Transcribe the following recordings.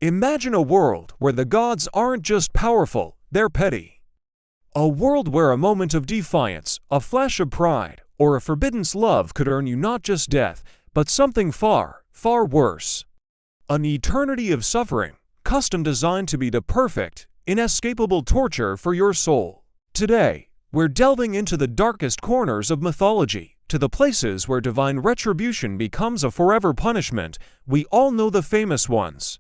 Imagine a world where the gods aren't just powerful, they're petty. A world where a moment of defiance, a flash of pride, or a forbidden love could earn you not just death, but something far, far worse. An eternity of suffering, custom designed to be the perfect, inescapable torture for your soul. Today, we're delving into the darkest corners of mythology, to the places where divine retribution becomes a forever punishment. We all know the famous ones.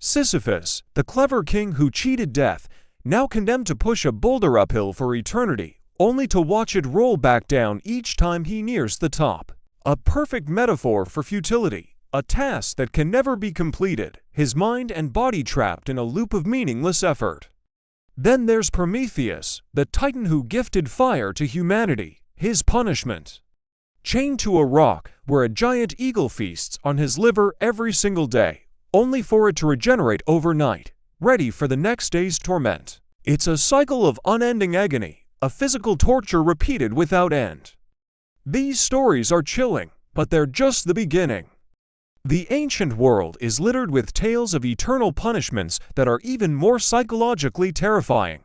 Sisyphus, the clever king who cheated death, now condemned to push a boulder uphill for eternity, only to watch it roll back down each time he nears the top. A perfect metaphor for futility, a task that can never be completed, his mind and body trapped in a loop of meaningless effort. Then there's Prometheus, the titan who gifted fire to humanity, his punishment. Chained to a rock where a giant eagle feasts on his liver every single day, only for it to regenerate overnight, ready for the next day's torment. It's a cycle of unending agony, a physical torture repeated without end. These stories are chilling, but they're just the beginning. The ancient world is littered with tales of eternal punishments that are even more psychologically terrifying.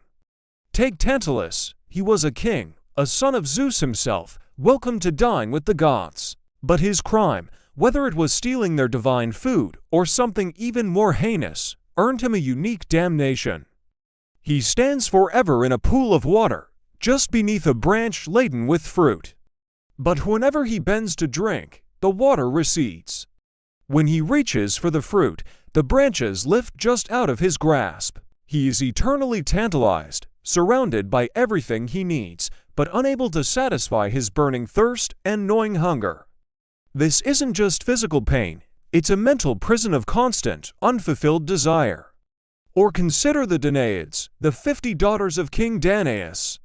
Take Tantalus. He was a king, a son of Zeus himself, welcome to dine with the gods. But his crime, whether it was stealing their divine food or something even more heinous, earned him a unique damnation. He stands forever in a pool of water, just beneath a branch laden with fruit. But whenever he bends to drink, the water recedes. When he reaches for the fruit, the branches lift just out of his grasp. He is eternally tantalized, surrounded by everything he needs, but unable to satisfy his burning thirst and gnawing hunger. This isn't just physical pain, it's a mental prison of constant, unfulfilled desire. Or consider the Danaids, the 50 daughters of King Danaus.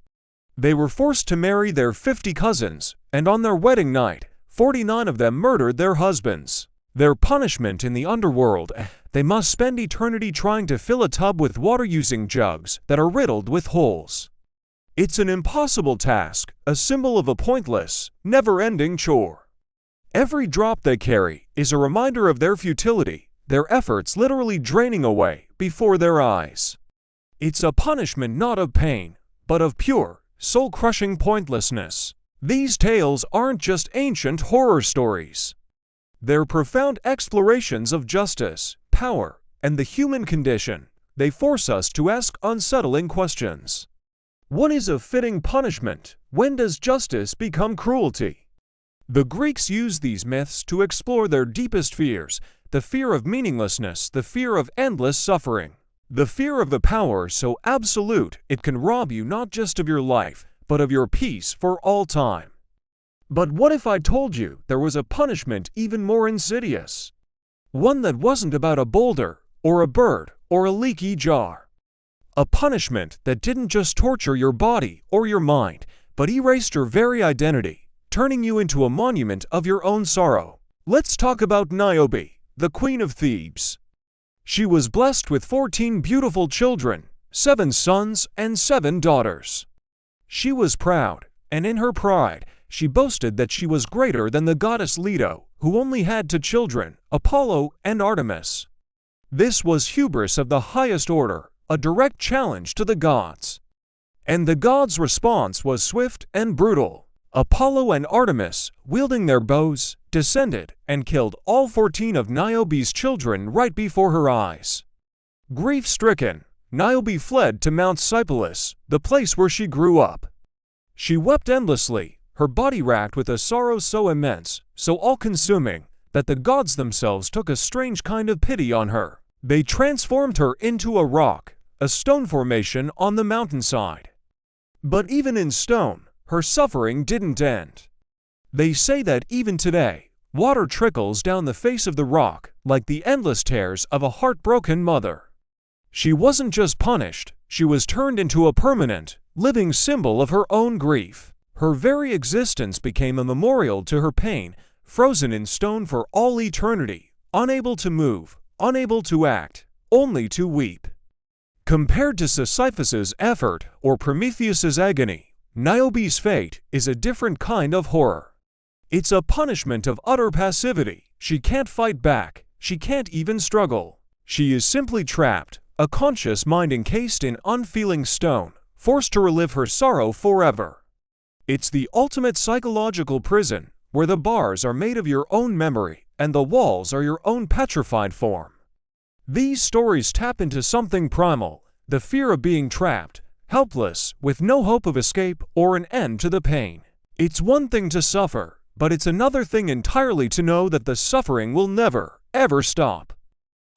They were forced to marry their 50 cousins, and on their wedding night, 49 of them murdered their husbands. Their punishment in the underworld, they must spend eternity trying to fill a tub with water using jugs that are riddled with holes. It's an impossible task, a symbol of a pointless, never-ending chore. Every drop they carry is a reminder of their futility, their efforts literally draining away before their eyes. It's a punishment not of pain, but of pure, soul-crushing pointlessness. These tales aren't just ancient horror stories. They're profound explorations of justice, power, and the human condition. They force us to ask unsettling questions. What is a fitting punishment? When does justice become cruelty? The Greeks used these myths to explore their deepest fears, the fear of meaninglessness, the fear of endless suffering, the fear of a power so absolute it can rob you not just of your life, but of your peace for all time. But what if I told you there was a punishment even more insidious? One that wasn't about a boulder, or a bird, or a leaky jar. A punishment that didn't just torture your body or your mind, but erased your very identity, turning you into a monument of your own sorrow. Let's talk about Niobe, the queen of Thebes. She was blessed with 14 beautiful children, 7 sons and 7 daughters. She was proud, and in her pride, she boasted that she was greater than the goddess Leto, who only had 2 children, Apollo and Artemis. This was hubris of the highest order, a direct challenge to the gods. And the gods' response was swift and brutal. Apollo and Artemis, wielding their bows, descended and killed all 14 of Niobe's children right before her eyes. Grief-stricken, Niobe fled to Mount Sipylus, the place where she grew up. She wept endlessly, her body racked with a sorrow so immense, so all-consuming, that the gods themselves took a strange kind of pity on her. They transformed her into a rock, a stone formation on the mountainside. But even in stone, her suffering didn't end. They say that even today, water trickles down the face of the rock like the endless tears of a heartbroken mother. She wasn't just punished, she was turned into a permanent, living symbol of her own grief. Her very existence became a memorial to her pain, frozen in stone for all eternity, unable to move, unable to act, only to weep. Compared to Sisyphus's effort or Prometheus's agony, Niobe's fate is a different kind of horror. It's a punishment of utter passivity. She can't fight back, she can't even struggle. She is simply trapped, a conscious mind encased in unfeeling stone, forced to relive her sorrow forever. It's the ultimate psychological prison, where the bars are made of your own memory and the walls are your own petrified form. These stories tap into something primal, the fear of being trapped, helpless, with no hope of escape or an end to the pain. It's one thing to suffer, but it's another thing entirely to know that the suffering will never, ever stop.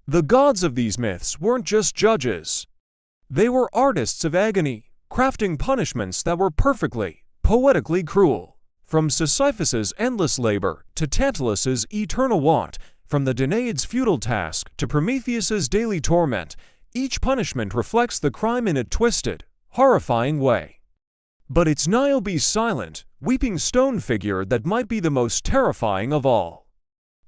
The gods of these myths weren't just judges. They were artists of agony, crafting punishments that were perfectly, poetically cruel. From Sisyphus's endless labor to Tantalus's eternal want, from the Danaid's futile task to Prometheus's daily torment, each punishment reflects the crime in a twisted, horrifying way. But it's Niobe's silent, weeping stone figure that might be the most terrifying of all.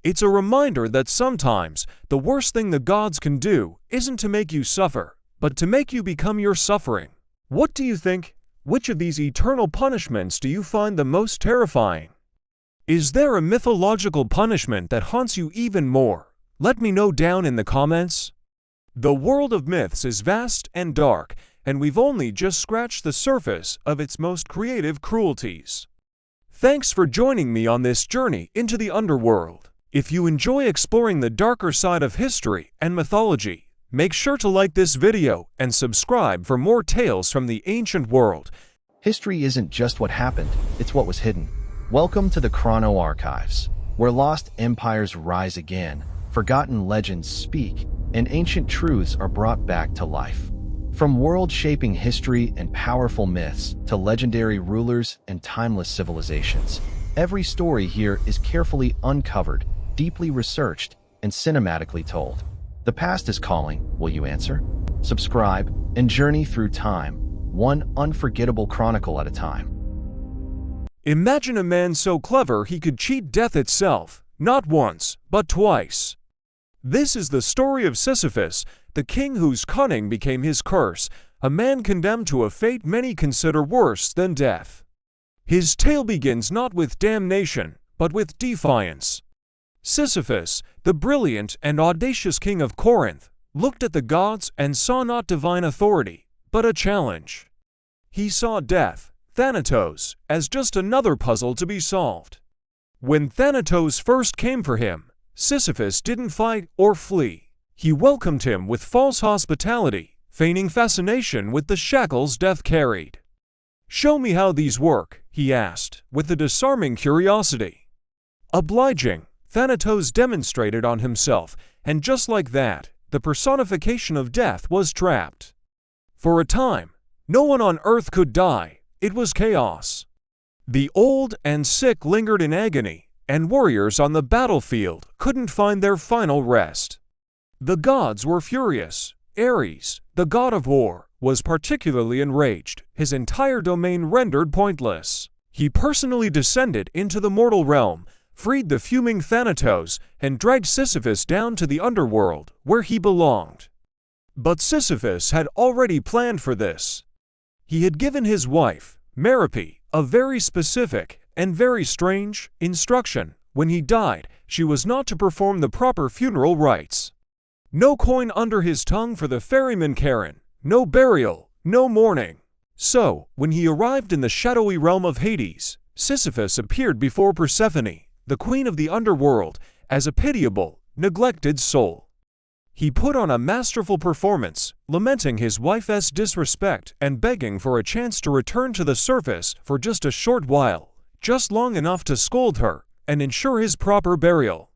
It's a reminder that sometimes the worst thing the gods can do isn't to make you suffer, but to make you become your suffering. What do you think? Which of these eternal punishments do you find the most terrifying? Is there a mythological punishment that haunts you even more? Let me know down in the comments. The world of myths is vast and dark, and we've only just scratched the surface of its most creative cruelties. Thanks for joining me on this journey into the underworld. If you enjoy exploring the darker side of history and mythology, make sure to like this video and subscribe for more tales from the ancient world. History isn't just what happened, it's what was hidden. Welcome to the Chrono Archives, where lost empires rise again, forgotten legends speak, and ancient truths are brought back to life. From world-shaping history and powerful myths to legendary rulers and timeless civilizations, every story here is carefully uncovered, deeply researched, and cinematically told. The past is calling, will you answer? Subscribe and journey through time, one unforgettable chronicle at a time. Imagine a man so clever he could cheat death itself, not once, but twice. This is the story of Sisyphus, the king whose cunning became his curse, a man condemned to a fate many consider worse than death. His tale begins not with damnation, but with defiance. Sisyphus, the brilliant and audacious king of Corinth, looked at the gods and saw not divine authority, but a challenge. He saw death, Thanatos, as just another puzzle to be solved. When Thanatos first came for him, Sisyphus didn't fight or flee. He welcomed him with false hospitality, feigning fascination with the shackles death carried. "Show me how these work," he asked, with a disarming curiosity. Obliging, Thanatos demonstrated on himself, and just like that, the personification of death was trapped. For a time, no one on earth could die. It was chaos. The old and sick lingered in agony, and warriors on the battlefield couldn't find their final rest. The gods were furious. Ares, the god of war, was particularly enraged, his entire domain rendered pointless. He personally descended into the mortal realm, freed the fuming Thanatos, and dragged Sisyphus down to the underworld, where he belonged. But Sisyphus had already planned for this. He had given his wife, Merope, a very specific and very strange instruction. When he died, she was not to perform the proper funeral rites. No coin under his tongue for the ferryman Charon, no burial, no mourning. So, when he arrived in the shadowy realm of Hades, Sisyphus appeared before Persephone, the queen of the underworld, as a pitiable, neglected soul. He put on a masterful performance, lamenting his wife's disrespect and begging for a chance to return to the surface for just a short while, just long enough to scold her and ensure his proper burial.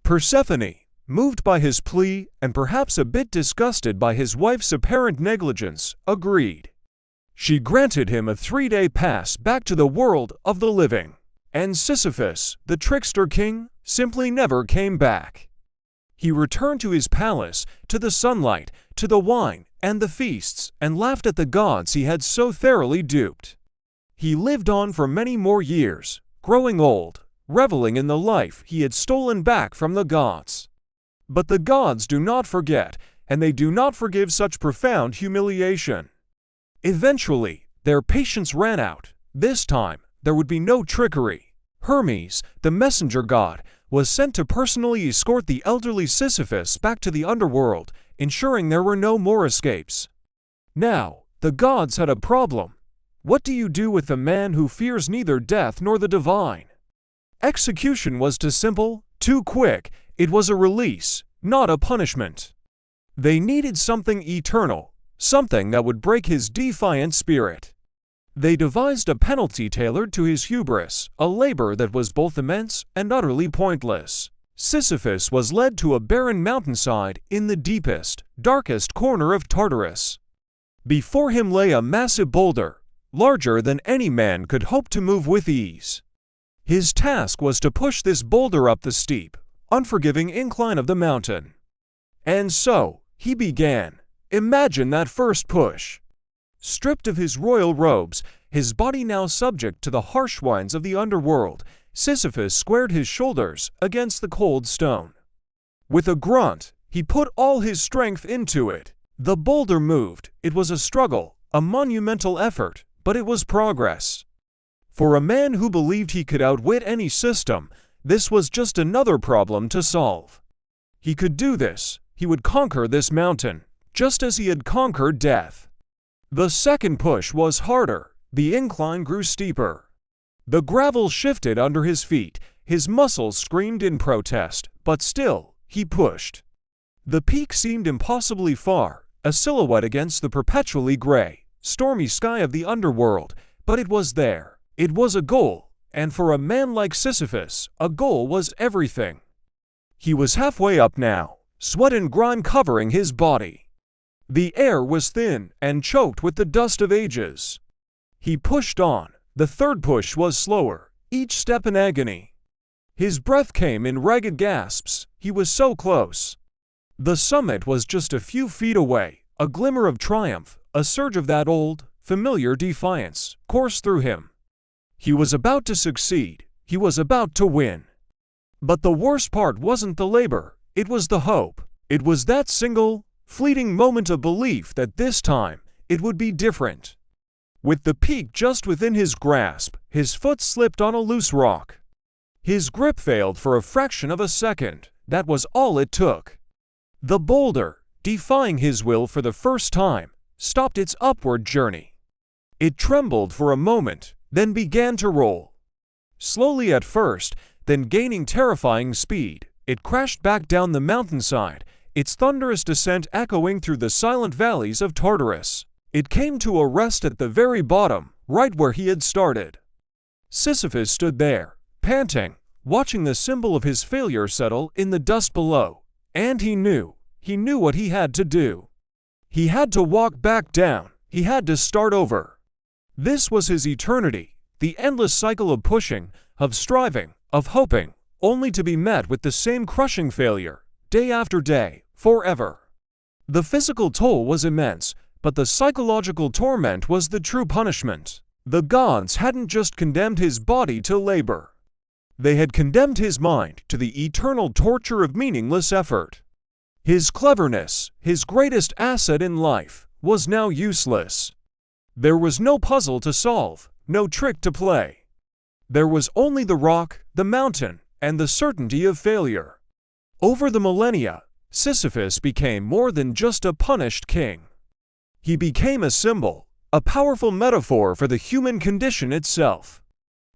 Persephone, moved by his plea and perhaps a bit disgusted by his wife's apparent negligence, agreed. She granted him a 3-day pass back to the world of the living. And Sisyphus, the trickster king, simply never came back. He returned to his palace, to the sunlight, to the wine and the feasts, and laughed at the gods he had so thoroughly duped. He lived on for many more years, growing old, reveling in the life he had stolen back from the gods. But the gods do not forget, and they do not forgive such profound humiliation. Eventually, their patience ran out. This time, there would be no trickery. Hermes, the messenger god, was sent to personally escort the elderly Sisyphus back to the underworld, ensuring there were no more escapes. Now, the gods had a problem. What do you do with a man who fears neither death nor the divine? Execution was too simple, too quick. It was a release, not a punishment. They needed something eternal, something that would break his defiant spirit. They devised a penalty tailored to his hubris, a labor that was both immense and utterly pointless. Sisyphus was led to a barren mountainside in the deepest, darkest corner of Tartarus. Before him lay a massive boulder, larger than any man could hope to move with ease. His task was to push this boulder up the steep, unforgiving incline of the mountain. And so, he began. Imagine that first push. Stripped of his royal robes, his body now subject to the harsh winds of the underworld, Sisyphus squared his shoulders against the cold stone. With a grunt, he put all his strength into it. The boulder moved. It was a struggle, a monumental effort, but it was progress. For a man who believed he could outwit any system, this was just another problem to solve. He could do this. He would conquer this mountain, just as he had conquered death. The second push was harder. The incline grew steeper. The gravel shifted under his feet. His muscles screamed in protest, but still, he pushed. The peak seemed impossibly far, a silhouette against the perpetually gray, stormy sky of the underworld, but it was there. It was a goal, and for a man like Sisyphus, a goal was everything. He was halfway up now, sweat and grime covering his body. The air was thin and choked with the dust of ages. He pushed on. The third push was slower, each step an agony. His breath came in ragged gasps. He was so close. The summit was just a few feet away. A glimmer of triumph, a surge of that old, familiar defiance, coursed through him. He was about to succeed. He was about to win. But the worst part wasn't the labor. It was the hope. It was that single, fleeting moment of belief that this time, it would be different. With the peak just within his grasp, his foot slipped on a loose rock. His grip failed for a fraction of a second. That was all it took. The boulder, defying his will for the first time, stopped its upward journey. It trembled for a moment, then began to roll. Slowly at first, then gaining terrifying speed, it crashed back down the mountainside, its thunderous descent echoing through the silent valleys of Tartarus. It came to a rest at the very bottom, right where he had started. Sisyphus stood there, panting, watching the symbol of his failure settle in the dust below, and he knew what he had to do. He had to walk back down, he had to start over. This was his eternity, the endless cycle of pushing, of striving, of hoping, only to be met with the same crushing failure, day after day, forever. The physical toll was immense, but the psychological torment was the true punishment. The gods hadn't just condemned his body to labor. They had condemned his mind to the eternal torture of meaningless effort. His cleverness, his greatest asset in life, was now useless. There was no puzzle to solve, no trick to play. There was only the rock, the mountain, and the certainty of failure. Over the millennia, Sisyphus became more than just a punished king. He became a symbol, a powerful metaphor for the human condition itself.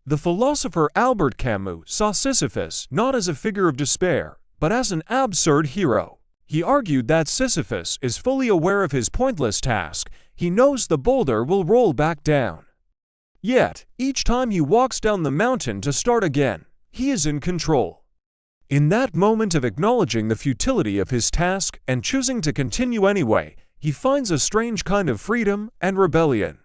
The philosopher Albert Camus saw Sisyphus not as a figure of despair, but as an absurd hero. He argued that Sisyphus is fully aware of his pointless task. He knows the boulder will roll back down. Yet, each time he walks down the mountain to start again, he is in control. In that moment of acknowledging the futility of his task and choosing to continue anyway, he finds a strange kind of freedom and rebellion.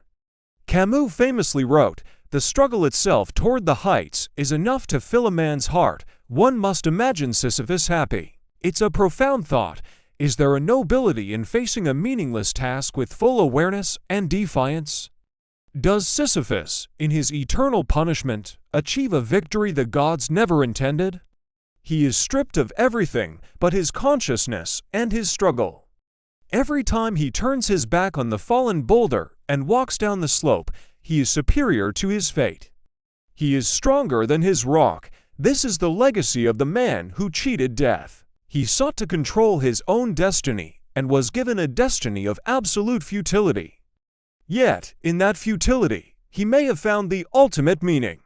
Camus famously wrote, "The struggle itself toward the heights is enough to fill a man's heart. One must imagine Sisyphus happy." It's a profound thought. Is there a nobility in facing a meaningless task with full awareness and defiance? Does Sisyphus, in his eternal punishment, achieve a victory the gods never intended? He is stripped of everything but his consciousness and his struggle. Every time he turns his back on the fallen boulder and walks down the slope, he is superior to his fate. He is stronger than his rock, This is the legacy of the man who cheated death. He sought to control his own destiny and was given a destiny of absolute futility. Yet, in that futility, he may have found the ultimate meaning.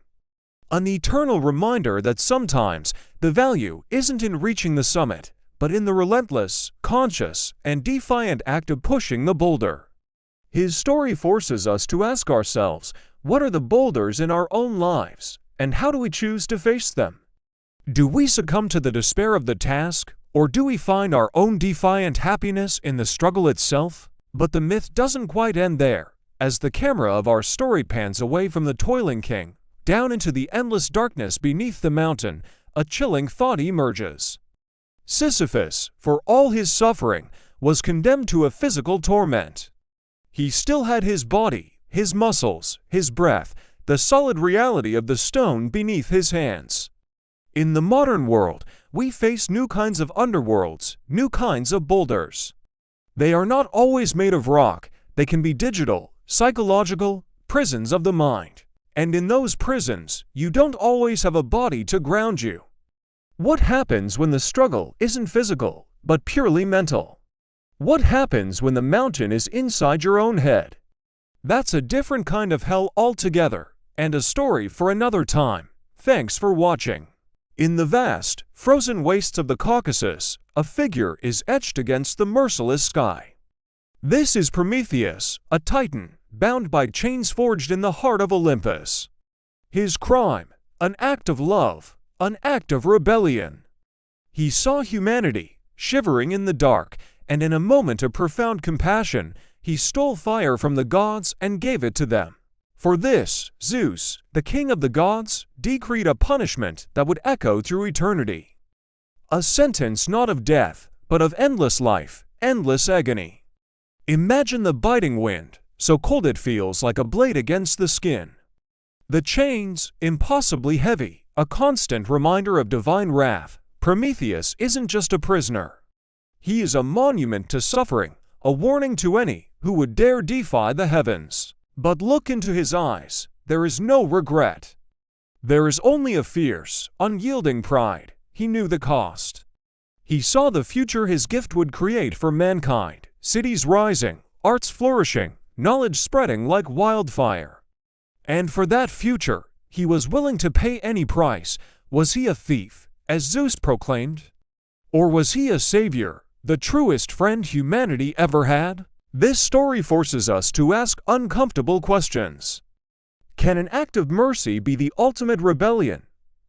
An eternal reminder that sometimes the value isn't in reaching the summit, but in the relentless, conscious, and defiant act of pushing the boulder. His story forces us to ask ourselves, what are the boulders in our own lives, and how do we choose to face them? Do we succumb to the despair of the task, or do we find our own defiant happiness in the struggle itself? But the myth doesn't quite end there. As the camera of our story pans away from the toiling king, down into the endless darkness beneath the mountain, a chilling thought emerges. Sisyphus, for all his suffering, was condemned to a physical torment. He still had his body, his muscles, his breath, the solid reality of the stone beneath his hands. In the modern world, we face new kinds of underworlds, new kinds of boulders. They are not always made of rock, they can be digital, psychological, prisons of the mind. And in those prisons, you don't always have a body to ground you. What happens when the struggle isn't physical, but purely mental? What happens when the mountain is inside your own head? That's a different kind of hell altogether, and a story for another time. Thanks for watching. In the vast, frozen wastes of the Caucasus, a figure is etched against the merciless sky. This is Prometheus, a titan, bound by chains forged in the heart of Olympus. His crime, an act of love, an act of rebellion. He saw humanity, shivering in the dark, and in a moment of profound compassion, he stole fire from the gods and gave it to them. For this, Zeus, the king of the gods, decreed a punishment that would echo through eternity. A sentence not of death, but of endless life, endless agony. Imagine the biting wind, so cold it feels like a blade against the skin. The chains, impossibly heavy, a constant reminder of divine wrath. Prometheus isn't just a prisoner. He is a monument to suffering, a warning to any who would dare defy the heavens. But look into his eyes, there is no regret. There is only a fierce, unyielding pride. He knew the cost. He saw the future his gift would create for mankind, cities rising, arts flourishing, knowledge spreading like wildfire. And for that future, he was willing to pay any price. Was he a thief, as Zeus proclaimed? Or was he a savior, the truest friend humanity ever had? This story forces us to ask uncomfortable questions. Can an act of mercy be the ultimate rebellion?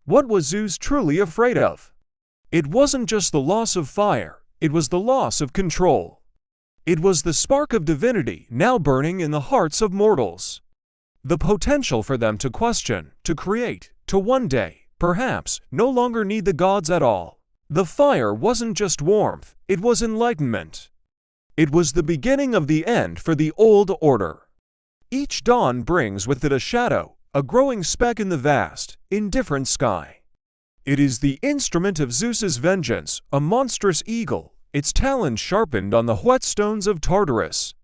What was Zeus truly afraid of? It wasn't just the loss of fire, it was the loss of control. It was the spark of divinity now burning in the hearts of mortals. The potential for them to question, to create, to one day, perhaps, no longer need the gods at all. The fire wasn't just warmth, it was enlightenment. It was the beginning of the end for the old order. Each dawn brings with it a shadow, a growing speck in the vast, indifferent sky. It is the instrument of Zeus's vengeance, a monstrous eagle, its talons sharpened on the whetstones of Tartarus.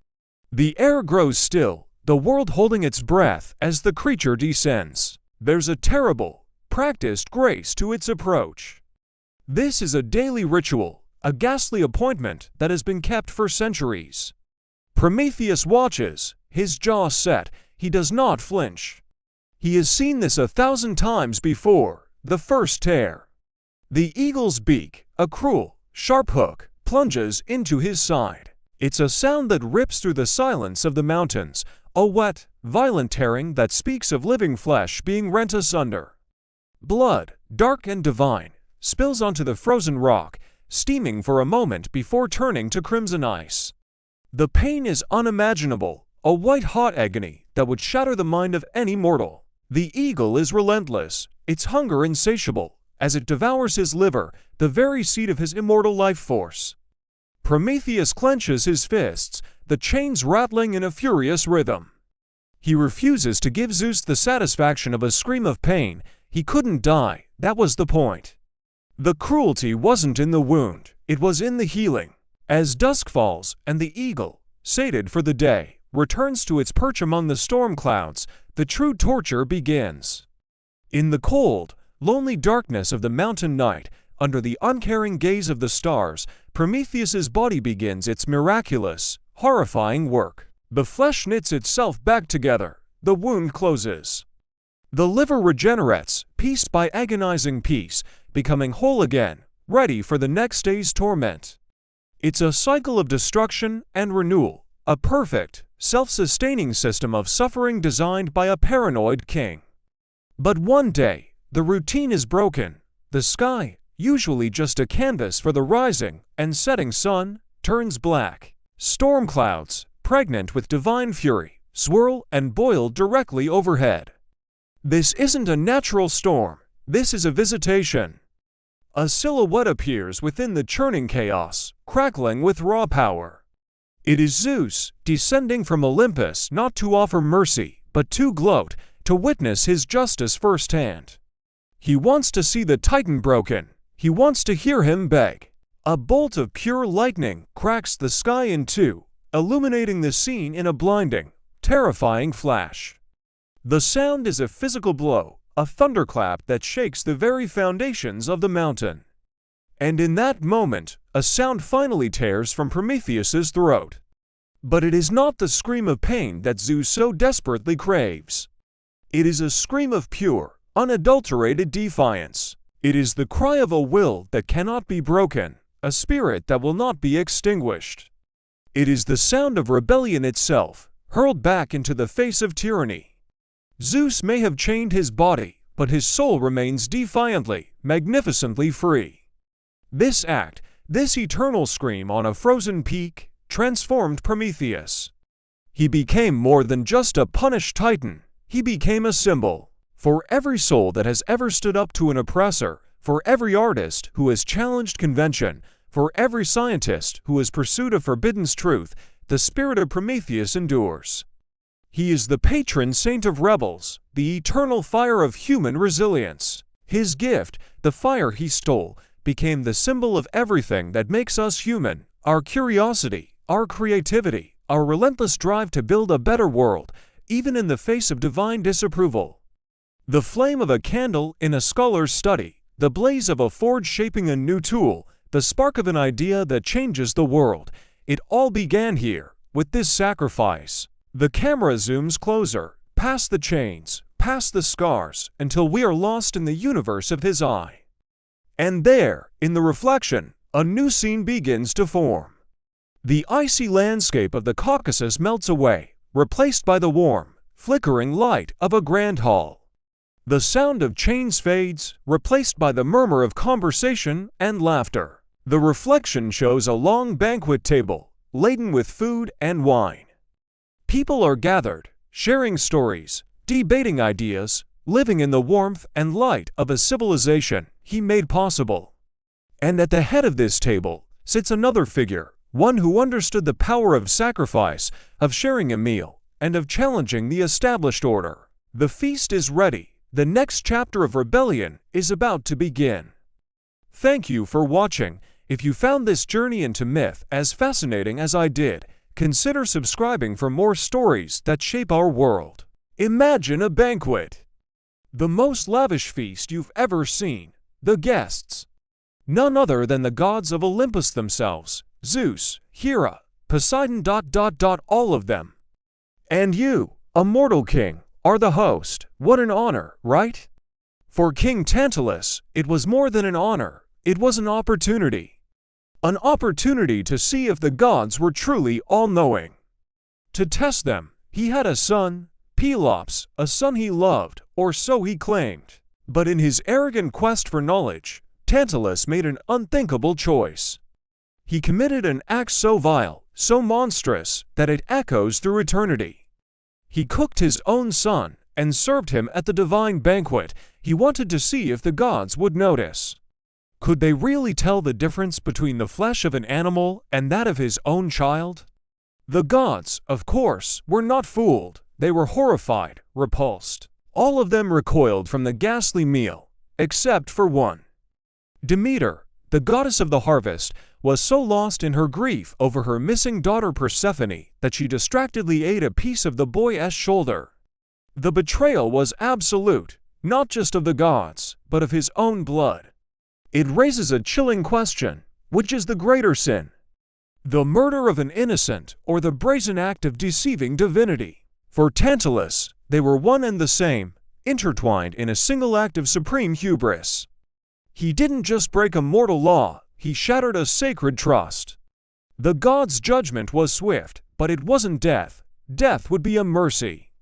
The air grows still, the world holding its breath as the creature descends. There's a terrible, practiced grace to its approach. This is a daily ritual, a ghastly appointment that has been kept for centuries. Prometheus watches, his jaw set, he does not flinch. He has seen this 1,000 times before, the first tear. The eagle's beak, a cruel, sharp hook, plunges into his side. It's a sound that rips through the silence of the mountains, a wet, violent tearing that speaks of living flesh being rent asunder. Blood, dark and divine, spills onto the frozen rock, steaming for a moment before turning to crimson ice. The pain is unimaginable, a white-hot agony that would shatter the mind of any mortal. The eagle is relentless, its hunger insatiable, as it devours his liver, the very seat of his immortal life force. Prometheus clenches his fists, the chains rattling in a furious rhythm. He refuses to give Zeus the satisfaction of a scream of pain. He couldn't die, that was the point. The cruelty wasn't in the wound, it was in the healing. As dusk falls and the eagle, sated for the day, returns to its perch among the storm clouds, the true torture begins. In the cold, lonely darkness of the mountain night, under the uncaring gaze of the stars, Prometheus's body begins its miraculous, horrifying work. The flesh knits itself back together, the wound closes. The liver regenerates, piece by agonizing piece, becoming whole again, ready for the next day's torment. It's a cycle of destruction and renewal, a perfect, self-sustaining system of suffering designed by a paranoid king. But one day, the routine is broken. The sky, usually just a canvas for the rising and setting sun, turns black. Storm clouds, pregnant with divine fury, swirl and boil directly overhead. This isn't a natural storm, this is a visitation. A silhouette appears within the churning chaos, crackling with raw power. It is Zeus, descending from Olympus not to offer mercy, but to gloat, to witness his justice firsthand. He wants to see the Titan broken. He wants to hear him beg. A bolt of pure lightning cracks the sky in two, illuminating the scene in a blinding, terrifying flash. The sound is a physical blow, a thunderclap that shakes the very foundations of the mountain. And in that moment, a sound finally tears from Prometheus's throat. But it is not the scream of pain that Zeus so desperately craves. It is a scream of pure, unadulterated defiance. It is the cry of a will that cannot be broken, a spirit that will not be extinguished. It is the sound of rebellion itself, hurled back into the face of tyranny. Zeus may have chained his body, but his soul remains defiantly, magnificently free. This act, this eternal scream on a frozen peak, transformed Prometheus. He became more than just a punished titan. He became a symbol. For every soul that has ever stood up to an oppressor, for every artist who has challenged convention, for every scientist who has pursued a forbidden truth, the spirit of Prometheus endures. He is the patron saint of rebels, the eternal fire of human resilience. His gift, the fire he stole, became the symbol of everything that makes us human, our curiosity, our creativity, our relentless drive to build a better world, even in the face of divine disapproval. The flame of a candle in a scholar's study, the blaze of a forge shaping a new tool, the spark of an idea that changes the world. It all began here, with this sacrifice. The camera zooms closer, past the chains, past the scars, until we are lost in the universe of his eye. And there, in the reflection, a new scene begins to form. The icy landscape of the Caucasus melts away, replaced by the warm, flickering light of a grand hall. The sound of chains fades, replaced by the murmur of conversation and laughter. The reflection shows a long banquet table, laden with food and wine. People are gathered, sharing stories, debating ideas, living in the warmth and light of a civilization he made possible. And at the head of this table sits another figure, one who understood the power of sacrifice, of sharing a meal, and of challenging the established order. The feast is ready. The next chapter of rebellion is about to begin. Thank you for watching. If you found this journey into myth as fascinating as I did, consider subscribing for more stories that shape our world. Imagine a banquet. The most lavish feast you've ever seen. The guests. None other than the gods of Olympus themselves, Zeus, Hera, Poseidon, all of them. And you, a mortal king, are the host. What an honor, right? For King Tantalus, it was more than an honor, it was an opportunity. An opportunity to see if the gods were truly all-knowing. To test them, he had a son, Pelops, a son he loved, or so he claimed. But in his arrogant quest for knowledge, Tantalus made an unthinkable choice. He committed an act so vile, so monstrous, that it echoes through eternity. He cooked his own son and served him at the divine banquet. He wanted to see if the gods would notice. Could they really tell the difference between the flesh of an animal and that of his own child? The gods, of course, were not fooled. They were horrified, repulsed. All of them recoiled from the ghastly meal, except for one. Demeter, the goddess of the harvest, was so lost in her grief over her missing daughter Persephone that she distractedly ate a piece of the boy's shoulder. The betrayal was absolute. not just of the gods, but of his own blood. It raises a chilling question: which is the greater sin? The murder of an innocent, or the brazen act of deceiving divinity? For Tantalus, they were one and the same, intertwined in a single act of supreme hubris. He didn't just break a mortal law, he shattered a sacred trust. The gods' judgment was swift, but it wasn't death. Death would be a mercy.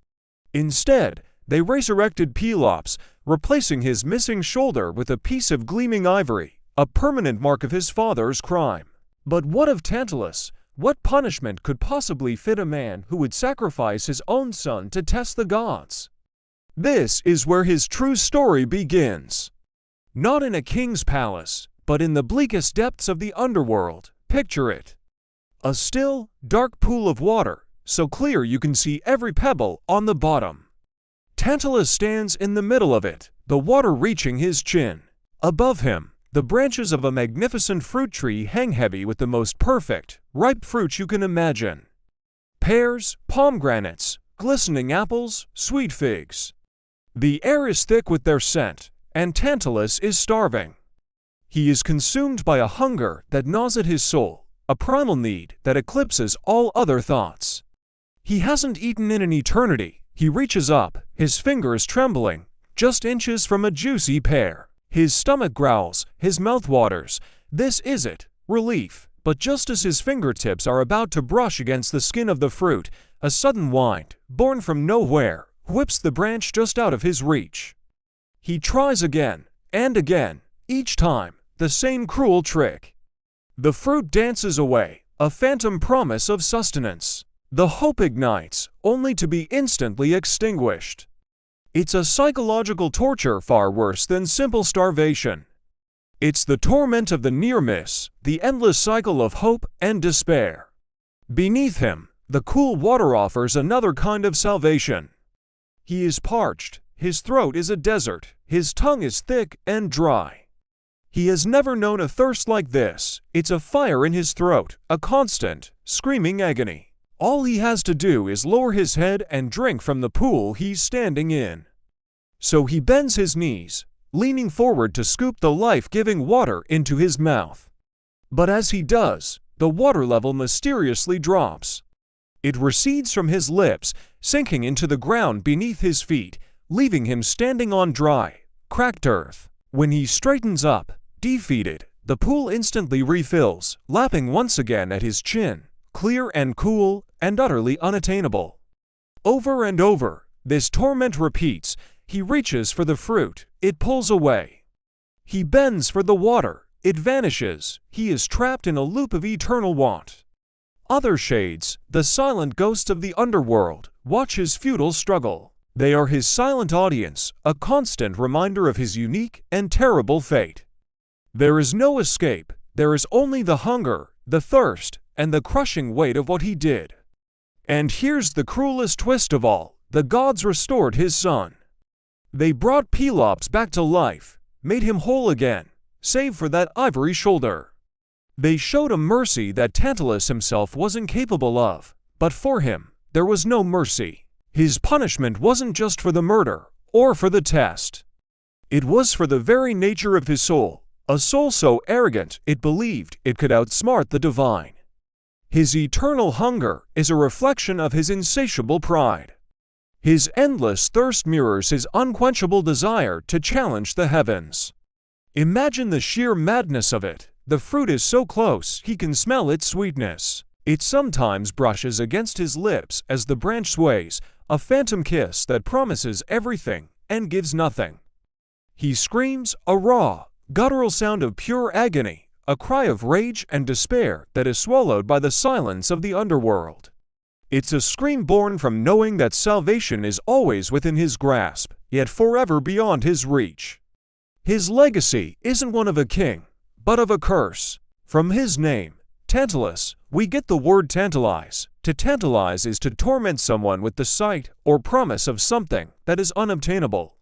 Instead, they resurrected Pelops, replacing his missing shoulder with a piece of gleaming ivory, a permanent mark of his father's crime. But what of Tantalus? What punishment could possibly fit a man who would sacrifice his own son to test the gods? This is where his true story begins. Not in a king's palace, but in the bleakest depths of the underworld. Picture it. A still, dark pool of water, so clear you can see every pebble on the bottom. Tantalus stands in the middle of it, the water reaching his chin. Above him, the branches of a magnificent fruit tree hang heavy with the most perfect, ripe fruit you can imagine. Pears, pomegranates, glistening apples, sweet figs. The air is thick with their scent, and Tantalus is starving. He is consumed by a hunger that gnaws at his soul, a primal need that eclipses all other thoughts. He hasn't eaten in an eternity. He reaches up, his fingers trembling, just inches from a juicy pear. His stomach growls, his mouth waters. This is it, relief. But just as his fingertips are about to brush against the skin of the fruit, a sudden wind, born from nowhere, whips the branch just out of his reach. He tries again, and again, each time, the same cruel trick. The fruit dances away, a phantom promise of sustenance. The hope ignites, only to be instantly extinguished. It's a psychological torture far worse than simple starvation. It's the torment of the near miss, the endless cycle of hope and despair. Beneath him, the cool water offers another kind of salvation. He is parched, his throat is a desert, his tongue is thick and dry. He has never known a thirst like this. It's a fire in his throat, a constant, screaming agony. All he has to do is lower his head and drink from the pool he's standing in. So he bends his knees, leaning forward to scoop the life-giving water into his mouth. But as he does, the water level mysteriously drops. It recedes from his lips, sinking into the ground beneath his feet, leaving him standing on dry, cracked earth. When he straightens up, defeated, the pool instantly refills, lapping once again at his chin, clear and cool and utterly unattainable. Over and over, this torment repeats. He reaches for the fruit, it pulls away. He bends for the water, it vanishes. He is trapped in a loop of eternal want. Other shades, the silent ghosts of the underworld, watch his futile struggle. They are his silent audience, a constant reminder of his unique and terrible fate. There is no escape, there is only the hunger, the thirst, and the crushing weight of what he did. And here's the cruelest twist of all: the gods restored his son. They brought Pelops back to life, made him whole again, save for that ivory shoulder. They showed a mercy that Tantalus himself wasn't capable of, but for him, there was no mercy. His punishment wasn't just for the murder, or for the test. It was for the very nature of his soul, a soul so arrogant it believed it could outsmart the divine. His eternal hunger is a reflection of his insatiable pride. His endless thirst mirrors his unquenchable desire to challenge the heavens. Imagine the sheer madness of it. The fruit is so close he can smell its sweetness. It sometimes brushes against his lips as the branch sways, a phantom kiss that promises everything and gives nothing. He screams, a raw, guttural sound of pure agony, a cry of rage and despair that is swallowed by the silence of the underworld. It's a scream born from knowing that salvation is always within his grasp, yet forever beyond his reach. His legacy isn't one of a king, but of a curse. From his name, Tantalus, we get the word tantalize. To tantalize is to torment someone with the sight or promise of something that is unobtainable.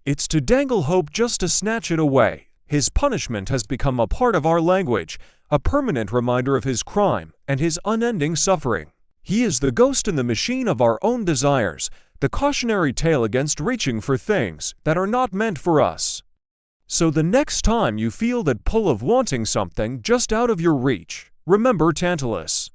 It's to dangle hope just to snatch it away. His punishment has become a part of our language, a permanent reminder of his crime and his unending suffering. He is the ghost in the machine of our own desires, the cautionary tale against reaching for things that are not meant for us. So the next time you feel that pull of wanting something just out of your reach, remember Tantalus.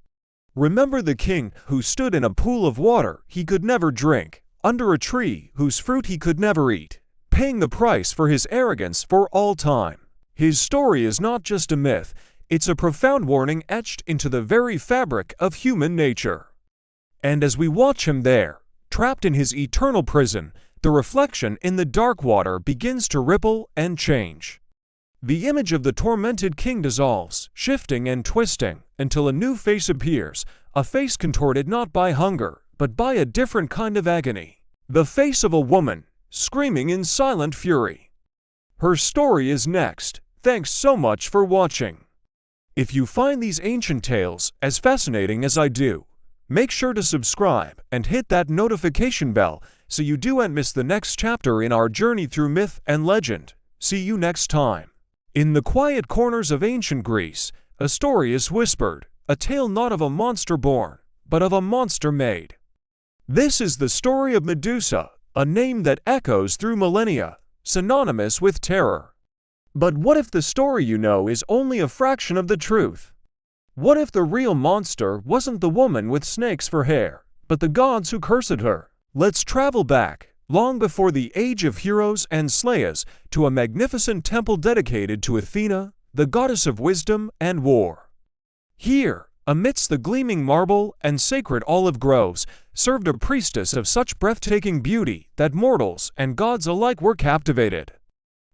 Remember the king who stood in a pool of water he could never drink, under a tree whose fruit he could never eat, paying the price for his arrogance for all time. His story is not just a myth, it's a profound warning etched into the very fabric of human nature. And as we watch him there, trapped in his eternal prison, the reflection in the dark water begins to ripple and change. The image of the tormented king dissolves, shifting and twisting, until a new face appears, a face contorted not by hunger, but by a different kind of agony. The face of a woman, screaming in silent fury. Her story is next. Thanks so much for watching. If you find these ancient tales as fascinating as I do, make sure to subscribe and hit that notification bell so you don't miss the next chapter in our journey through myth and legend. See you next time. In the quiet corners of ancient Greece, a story is whispered, a tale not of a monster born, but of a monster made. This is the story of Medusa, a name that echoes through millennia, synonymous with terror. But what if the story you know is only a fraction of the truth? What if the real monster wasn't the woman with snakes for hair, but the gods who cursed her? Let's travel back, long before the age of heroes and slayers, to a magnificent temple dedicated to Athena, the goddess of wisdom and war. Here, amidst the gleaming marble and sacred olive groves, served a priestess of such breathtaking beauty that mortals and gods alike were captivated.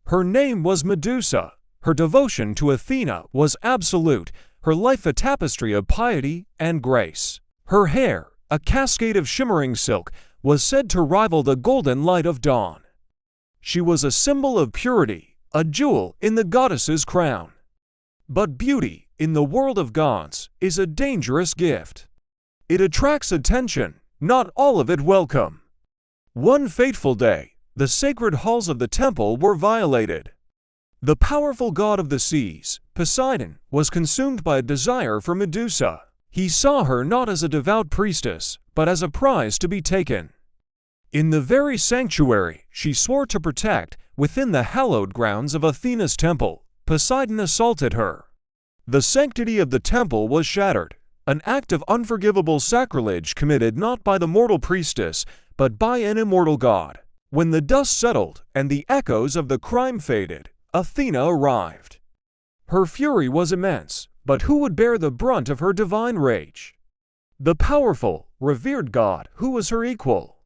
Her name was Medusa. Her devotion to Athena was absolute, her life a tapestry of piety and grace. Her hair, a cascade of shimmering silk, was said to rival the golden light of dawn. She was a symbol of purity, a jewel in the goddess's crown. But beauty, in the world of gods, is a dangerous gift. It attracts attention, not all of it welcome. One fateful day, the sacred halls of the temple were violated. The powerful god of the seas, Poseidon, was consumed by a desire for Medusa. He saw her not as a devout priestess, but as a prize to be taken. In the very sanctuary she swore to protect, within the hallowed grounds of Athena's temple, Poseidon assaulted her. The sanctity of the temple was shattered, an act of unforgivable sacrilege committed not by the mortal priestess, but by an immortal god. When the dust settled and the echoes of the crime faded, Athena arrived. Her fury was immense, but who would bear the brunt of her divine rage? The powerful, revered god who was her equal?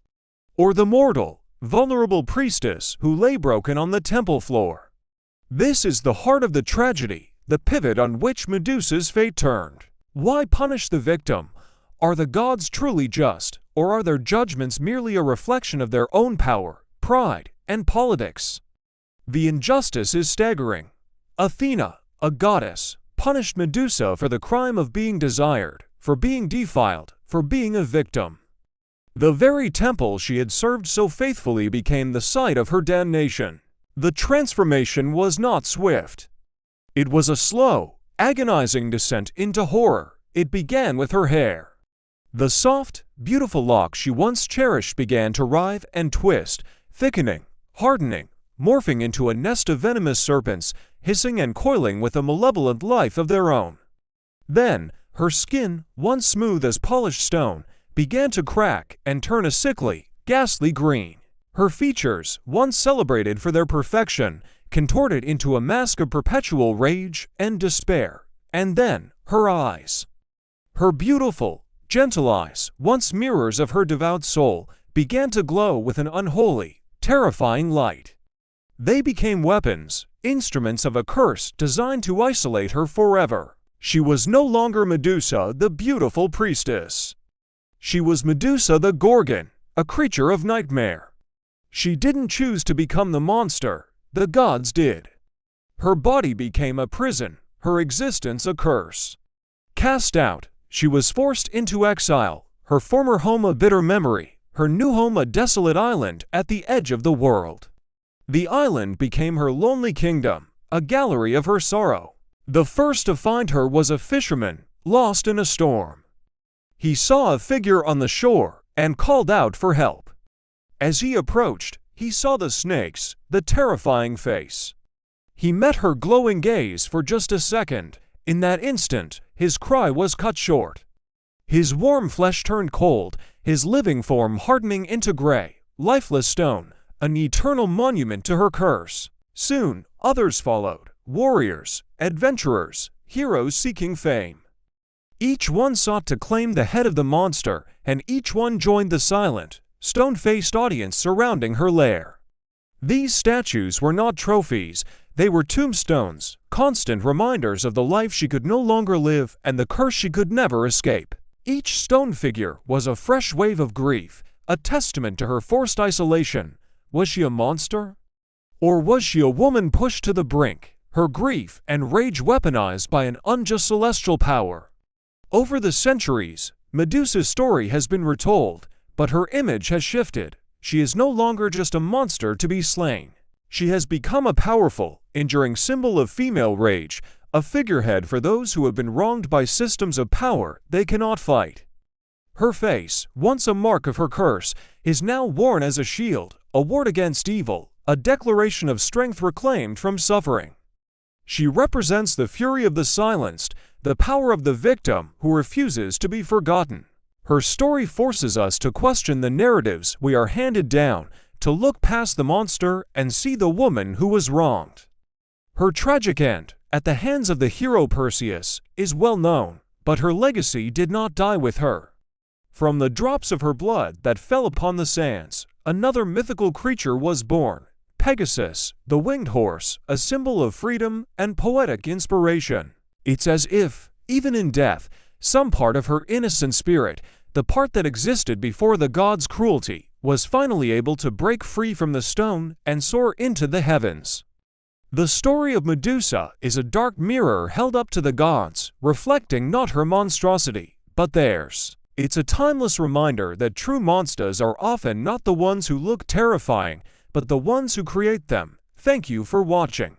Or the mortal, vulnerable priestess who lay broken on the temple floor? This is the heart of the tragedy, the pivot on which Medusa's fate turned. Why punish the victim? Are the gods truly just, or are their judgments merely a reflection of their own power, pride, and politics? The injustice is staggering. Athena, a goddess, punished Medusa for the crime of being desired, for being defiled, for being a victim. The very temple she had served so faithfully became the site of her damnation. The transformation was not swift. It was a slow, agonizing descent into horror. It began with her hair. The soft, beautiful locks she once cherished began to writhe and twist, thickening, hardening, morphing into a nest of venomous serpents, hissing and coiling with a malevolent life of their own. Then, her skin, once smooth as polished stone, began to crack and turn a sickly, ghastly green. Her features, once celebrated for their perfection, contorted into a mask of perpetual rage and despair. And then, her eyes. Her beautiful, gentle eyes, once mirrors of her devout soul, began to glow with an unholy, terrifying light. They became weapons, instruments of a curse designed to isolate her forever. She was no longer Medusa, the beautiful priestess. She was Medusa the Gorgon, a creature of nightmare. She didn't choose to become the monster, the gods did. Her body became a prison, her existence a curse. Cast out, she was forced into exile, her former home a bitter memory, her new home a desolate island at the edge of the world. The island became her lonely kingdom, a gallery of her sorrow. The first to find her was a fisherman, lost in a storm. He saw a figure on the shore and called out for help. As he approached, he saw the snake's, the terrifying face. He met her glowing gaze for just a second. In that instant, his cry was cut short. His warm flesh turned cold, his living form hardening into gray, lifeless stone, an eternal monument to her curse. Soon, others followed, warriors, adventurers, heroes seeking fame. Each one sought to claim the head of the monster, and each one joined the silent, stone-faced audience surrounding her lair. These statues were not trophies, they were tombstones, constant reminders of the life she could no longer live and the curse she could never escape. Each stone figure was a fresh wave of grief, a testament to her forced isolation. Was she a monster? Or was she a woman pushed to the brink, her grief and rage weaponized by an unjust celestial power? Over the centuries, Medusa's story has been retold, but her image has shifted. She is no longer just a monster to be slain. She has become a powerful, enduring symbol of female rage, a figurehead for those who have been wronged by systems of power they cannot fight. Her face, once a mark of her curse, is now worn as a shield, a ward against evil, a declaration of strength reclaimed from suffering. She represents the fury of the silenced, the power of the victim who refuses to be forgotten. Her story forces us to question the narratives we are handed down, to look past the monster and see the woman who was wronged. Her tragic end, at the hands of the hero Perseus, is well known, but her legacy did not die with her. From the drops of her blood that fell upon the sands, another mythical creature was born, Pegasus, the winged horse, a symbol of freedom and poetic inspiration. It's as if, even in death, some part of her innocent spirit, the part that existed before the gods' cruelty, was finally able to break free from the stone and soar into the heavens. The story of Medusa is a dark mirror held up to the gods, reflecting not her monstrosity, but theirs. It's a timeless reminder that true monsters are often not the ones who look terrifying, but the ones who create them. Thank you for watching.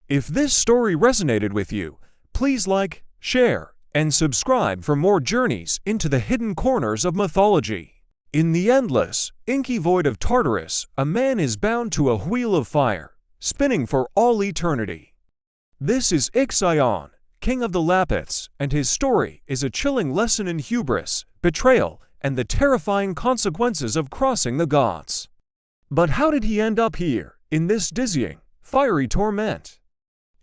If this story resonated with you, please like, share, and subscribe for more journeys into the hidden corners of mythology. In the endless, inky void of Tartarus, a man is bound to a wheel of fire, spinning for all eternity. This is Ixion, king of the Lapiths, and his story is a chilling lesson in hubris, betrayal, and the terrifying consequences of crossing the gods. But how did he end up here, in this dizzying, fiery torment?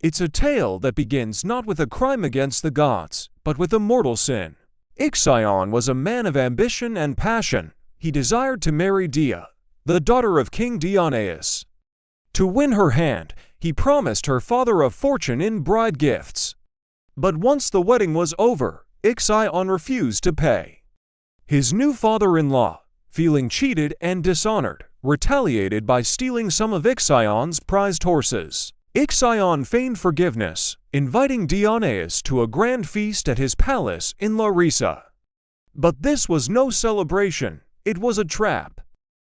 It's a tale that begins not with a crime against the gods, but with a mortal sin. Ixion was a man of ambition and passion. He desired to marry Dia, the daughter of King Dioneus. To win her hand, he promised her father a fortune in bride gifts. But once the wedding was over, Ixion refused to pay. His new father-in-law, feeling cheated and dishonored, retaliated by stealing some of Ixion's prized horses. Ixion feigned forgiveness, inviting Dioneus to a grand feast at his palace in Larissa. But this was no celebration, it was a trap.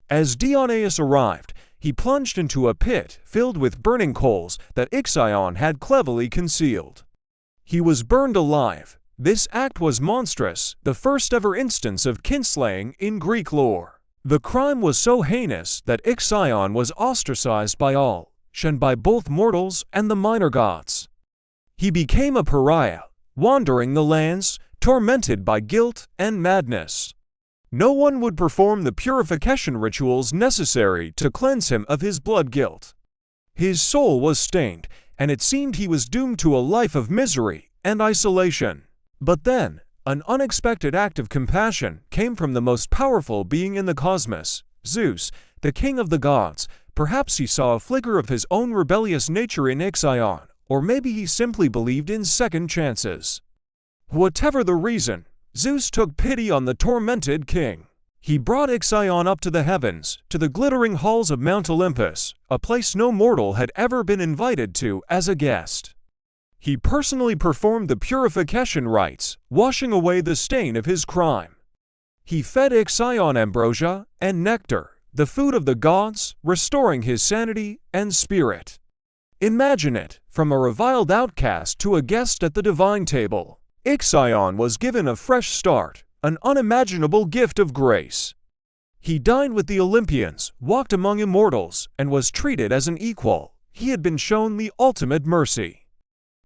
As Dioneus arrived, he plunged into a pit filled with burning coals that Ixion had cleverly concealed. He was burned alive. This act was monstrous, the first ever instance of kinslaying in Greek lore. The crime was so heinous that Ixion was ostracized by all, shunned by both mortals and the minor gods. He became a pariah, wandering the lands, tormented by guilt and madness. No one would perform the purification rituals necessary to cleanse him of his blood guilt. His soul was stained, and it seemed he was doomed to a life of misery and isolation. But then, an unexpected act of compassion came from the most powerful being in the cosmos, Zeus, the king of the gods. Perhaps he saw a flicker of his own rebellious nature in Ixion, or maybe he simply believed in second chances. Whatever the reason, Zeus took pity on the tormented king. He brought Ixion up to the heavens, to the glittering halls of Mount Olympus, a place no mortal had ever been invited to as a guest. He personally performed the purification rites, washing away the stain of his crime. He fed Ixion ambrosia and nectar, the food of the gods, restoring his sanity and spirit. Imagine it, from a reviled outcast to a guest at the divine table. Ixion was given a fresh start, an unimaginable gift of grace. He dined with the Olympians, walked among immortals, and was treated as an equal. He had been shown the ultimate mercy.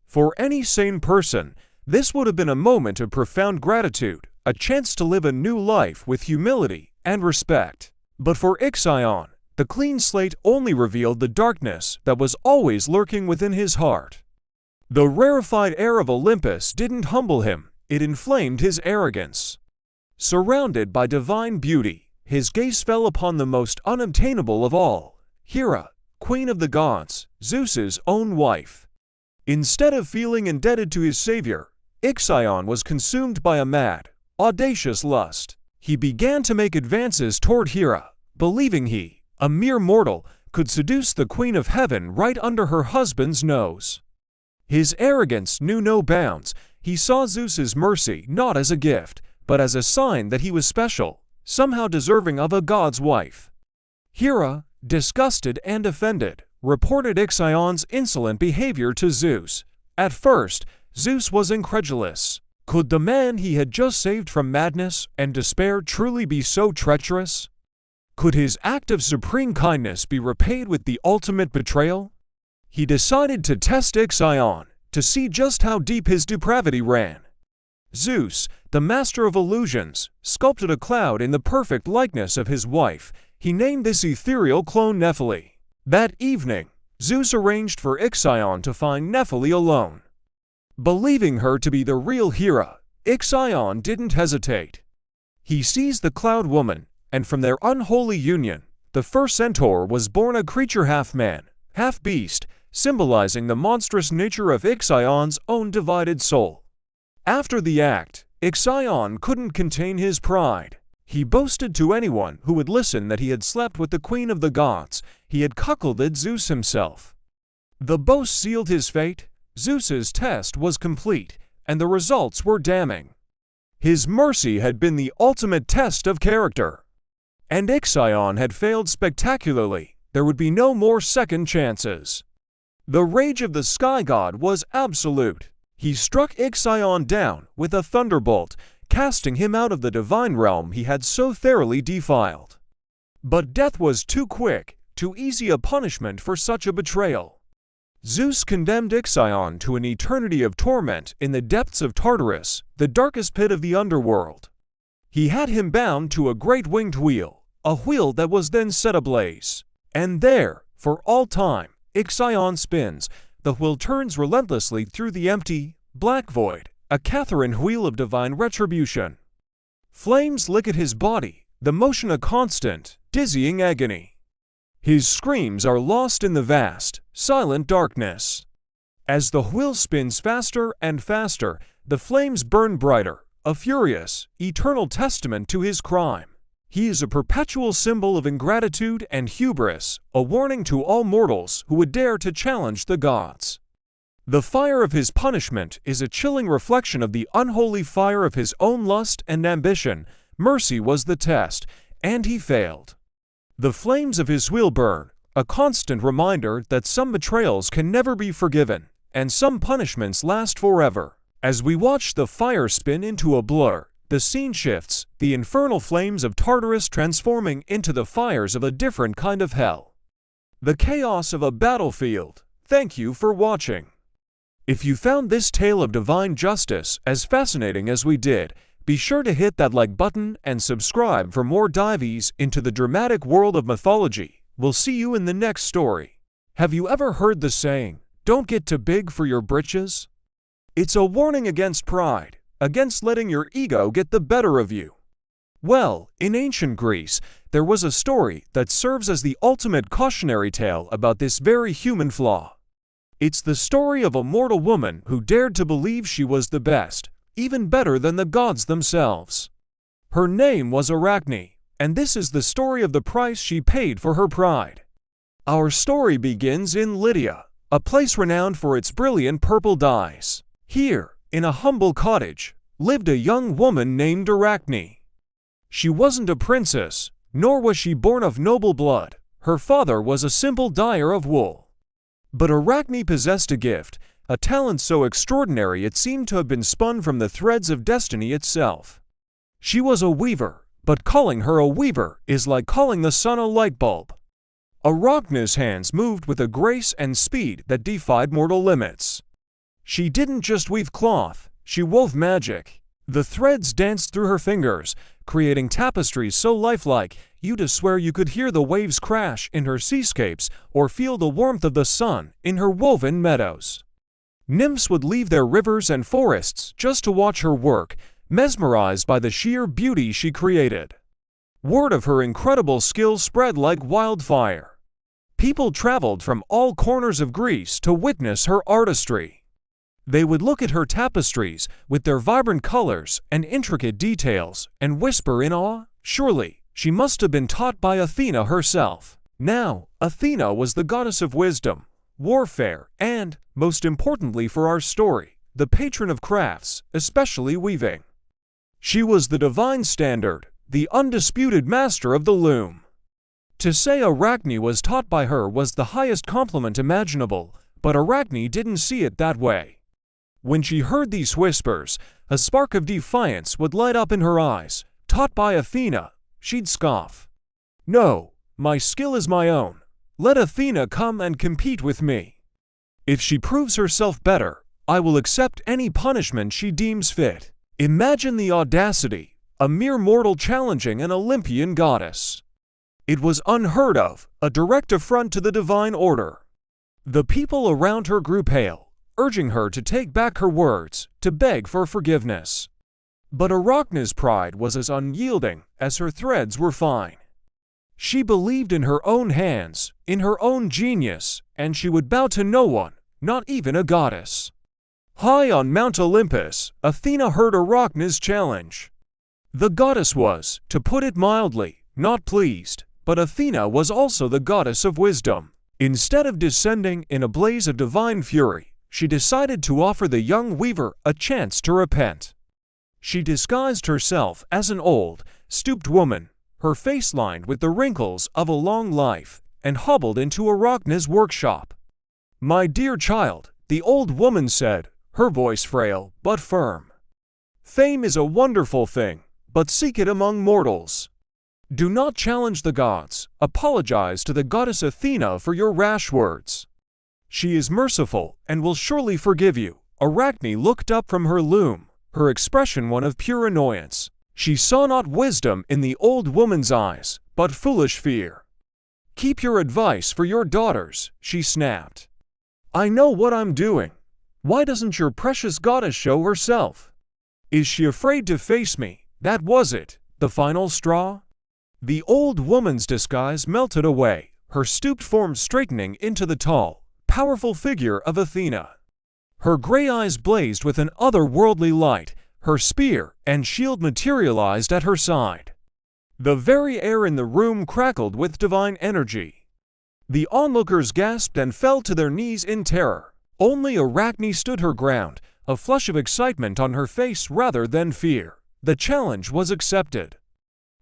For any sane person, this would have been a moment of profound gratitude, a chance to live a new life with humility and respect. But for Ixion, the clean slate only revealed the darkness that was always lurking within his heart. The rarefied air of Olympus didn't humble him, it inflamed his arrogance. Surrounded by divine beauty, his gaze fell upon the most unobtainable of all, Hera, queen of the gods, Zeus's own wife. Instead of feeling indebted to his savior, Ixion was consumed by a mad, audacious lust. He began to make advances toward Hera, believing he, a mere mortal, could seduce the queen of heaven right under her husband's nose. His arrogance knew no bounds. He saw Zeus's mercy not as a gift, but as a sign that he was special, somehow deserving of a god's wife. Hera, disgusted and offended, reported Ixion's insolent behavior to Zeus. At first, Zeus was incredulous. Could the man he had just saved from madness and despair truly be so treacherous? Could his act of supreme kindness be repaid with the ultimate betrayal? He decided to test Ixion, to see just how deep his depravity ran. Zeus, the master of illusions, sculpted a cloud in the perfect likeness of his wife. He named this ethereal clone Nephele. That evening, Zeus arranged for Ixion to find Nephele alone. Believing her to be the real Hera, Ixion didn't hesitate. He seized the cloud woman, and from their unholy union, the first centaur was born, a creature half man, half beast, symbolizing the monstrous nature of Ixion's own divided soul. After the act, Ixion couldn't contain his pride. He boasted to anyone who would listen that he had slept with the queen of the gods. He had cuckolded Zeus himself. The boast sealed his fate. Zeus's test was complete, and the results were damning. His mercy had been the ultimate test of character. And Ixion had failed spectacularly. There would be no more second chances. The rage of the sky god was absolute. He struck Ixion down with a thunderbolt, casting him out of the divine realm he had so thoroughly defiled. But death was too quick, too easy a punishment for such a betrayal. Zeus condemned Ixion to an eternity of torment in the depths of Tartarus, the darkest pit of the underworld. He had him bound to a great winged wheel, a wheel that was then set ablaze. And there, for all time, Ixion spins. The wheel turns relentlessly through the empty, black void, a Catherine wheel of divine retribution. Flames lick at his body, the motion a constant, dizzying agony. His screams are lost in the vast, silent darkness. As the wheel spins faster and faster, the flames burn brighter, a furious, eternal testament to his crime. He is a perpetual symbol of ingratitude and hubris, a warning to all mortals who would dare to challenge the gods. The fire of his punishment is a chilling reflection of the unholy fire of his own lust and ambition. Mercy was the test, and he failed. The flames of his wheel burn, a constant reminder that some betrayals can never be forgiven, and some punishments last forever. As we watch the fire spin into a blur, the scene shifts, the infernal flames of Tartarus transforming into the fires of a different kind of hell. The chaos of a battlefield. Thank you for watching. If you found this tale of divine justice as fascinating as we did, be sure to hit that like button and subscribe for more dives into the dramatic world of mythology. We'll see you in the next story. Have you ever heard the saying, "Don't get too big for your britches"? It's a warning against pride, against letting your ego get the better of you. Well, in ancient Greece, there was a story that serves as the ultimate cautionary tale about this very human flaw. It's the story of a mortal woman who dared to believe she was the best, even better than the gods themselves. Her name was Arachne, and this is the story of the price she paid for her pride. Our story begins in Lydia, a place renowned for its brilliant purple dyes. Here, in a humble cottage, lived a young woman named Arachne. She wasn't a princess, nor was she born of noble blood. Her father was a simple dyer of wool. But Arachne possessed a gift, a talent so extraordinary it seemed to have been spun from the threads of destiny itself. She was a weaver, but calling her a weaver is like calling the sun a light bulb. Arachne's hands moved with a grace and speed that defied mortal limits. She didn't just weave cloth, she wove magic. The threads danced through her fingers, creating tapestries so lifelike you'd swear you could hear the waves crash in her seascapes or feel the warmth of the sun in her woven meadows. Nymphs would leave their rivers and forests just to watch her work, mesmerized by the sheer beauty she created. Word of her incredible skill spread like wildfire. People traveled from all corners of Greece to witness her artistry. They would look at her tapestries with their vibrant colors and intricate details and whisper in awe, "Surely, she must have been taught by Athena herself." Now, Athena was the goddess of wisdom, warfare, and, most importantly for our story, the patron of crafts, especially weaving. She was the divine standard, the undisputed master of the loom. To say Arachne was taught by her was the highest compliment imaginable, but Arachne didn't see it that way. When she heard these whispers, a spark of defiance would light up in her eyes. Taught by Athena, she'd scoff. "No, my skill is my own. Let Athena come and compete with me. If she proves herself better, I will accept any punishment she deems fit." Imagine the audacity, a mere mortal challenging an Olympian goddess. It was unheard of, a direct affront to the divine order. The people around her grew pale, urging her to take back her words, to beg for forgiveness. But Arachne's pride was as unyielding as her threads were fine. She believed in her own hands, in her own genius, and she would bow to no one, not even a goddess. High on Mount Olympus, Athena heard Arachne's challenge. The goddess was, to put it mildly, not pleased, but Athena was also the goddess of wisdom. Instead of descending in a blaze of divine fury, she decided to offer the young weaver a chance to repent. She disguised herself as an old, stooped woman, her face lined with the wrinkles of a long life, and hobbled into Arachne's workshop. "My dear child," the old woman said, her voice frail but firm. "Fame is a wonderful thing, but seek it among mortals. Do not challenge the gods, apologize to the goddess Athena for your rash words. She is merciful and will surely forgive you." Arachne looked up from her loom, her expression one of pure annoyance. She saw not wisdom in the old woman's eyes, but foolish fear. "Keep your advice for your daughters," she snapped. "I know what I'm doing. Why doesn't your precious goddess show herself? Is she afraid to face me? That was it, the final straw?" The old woman's disguise melted away, her stooped form straightening into the tall, powerful figure of Athena. Her gray eyes blazed with an otherworldly light, her spear and shield materialized at her side. The very air in the room crackled with divine energy. The onlookers gasped and fell to their knees in terror. Only Arachne stood her ground, a flush of excitement on her face rather than fear. The challenge was accepted.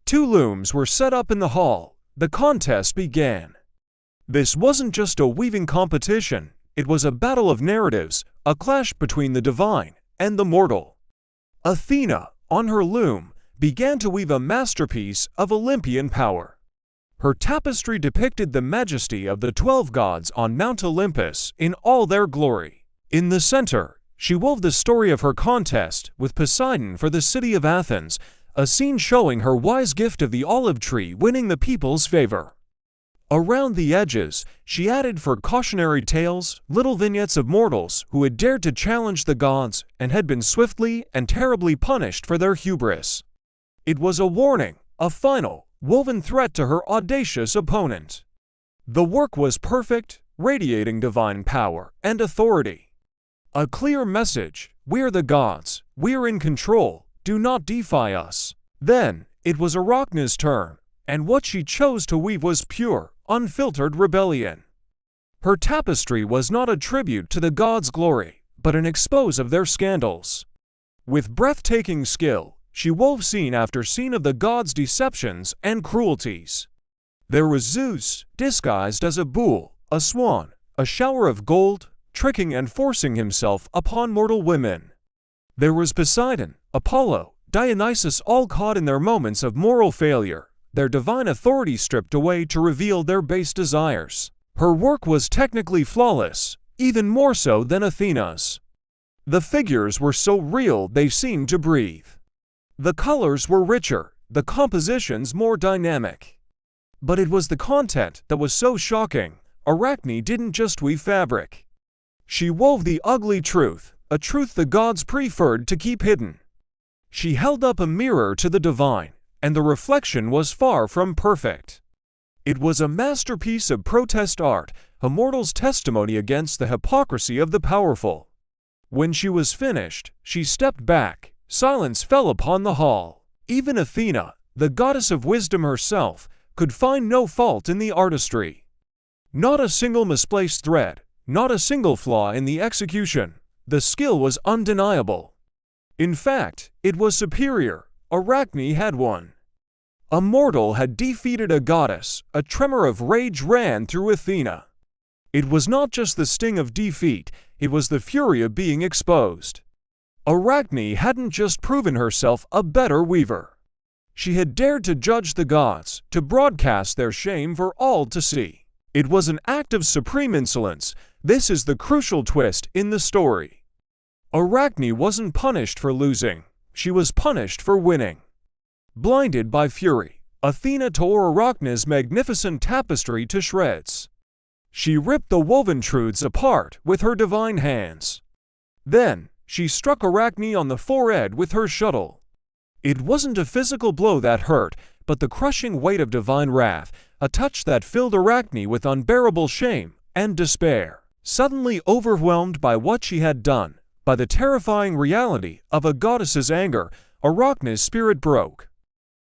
2 looms were set up in the hall. The contest began. This wasn't just a weaving competition, it was a battle of narratives, a clash between the divine and the mortal. Athena, on her loom, began to weave a masterpiece of Olympian power. Her tapestry depicted the majesty of the 12 gods on Mount Olympus in all their glory. In the center, she wove the story of her contest with Poseidon for the city of Athens, a scene showing her wise gift of the olive tree winning the people's favor. Around the edges, she added for cautionary tales, little vignettes of mortals who had dared to challenge the gods and had been swiftly and terribly punished for their hubris. It was a warning, a final, woven threat to her audacious opponent. The work was perfect, radiating divine power and authority. A clear message: we're the gods, we're in control, do not defy us. Then, it was Arachne's turn, and what she chose to weave was pure, unfiltered rebellion. Her tapestry was not a tribute to the gods' glory, but an expose of their scandals. With breathtaking skill, she wove scene after scene of the gods' deceptions and cruelties. There was Zeus, disguised as a bull, a swan, a shower of gold, tricking and forcing himself upon mortal women. There was Poseidon, Apollo, Dionysus, all caught in their moments of moral failure, their divine authority stripped away to reveal their base desires. Her work was technically flawless, even more so than Athena's. The figures were so real they seemed to breathe. The colors were richer, the compositions more dynamic. But it was the content that was so shocking. Arachne didn't just weave fabric. She wove the ugly truth, a truth the gods preferred to keep hidden. She held up a mirror to the divine, and the reflection was far from perfect. It was a masterpiece of protest art, a mortal's testimony against the hypocrisy of the powerful. When she was finished, she stepped back. Silence fell upon the hall. Even Athena, the goddess of wisdom herself, could find no fault in the artistry. Not a single misplaced thread, not a single flaw in the execution. The skill was undeniable. In fact, it was superior. Arachne had won. A mortal had defeated a goddess. A tremor of rage ran through Athena. It was not just the sting of defeat, it was the fury of being exposed. Arachne hadn't just proven herself a better weaver. She had dared to judge the gods, to broadcast their shame for all to see. It was an act of supreme insolence. This is the crucial twist in the story. Arachne wasn't punished for losing. She was punished for winning. Blinded by fury, Athena tore Arachne's magnificent tapestry to shreds. She ripped the woven truths apart with her divine hands. Then, she struck Arachne on the forehead with her shuttle. It wasn't a physical blow that hurt, but the crushing weight of divine wrath, a touch that filled Arachne with unbearable shame and despair. Suddenly overwhelmed by what she had done, by the terrifying reality of a goddess's anger, Arachne's spirit broke.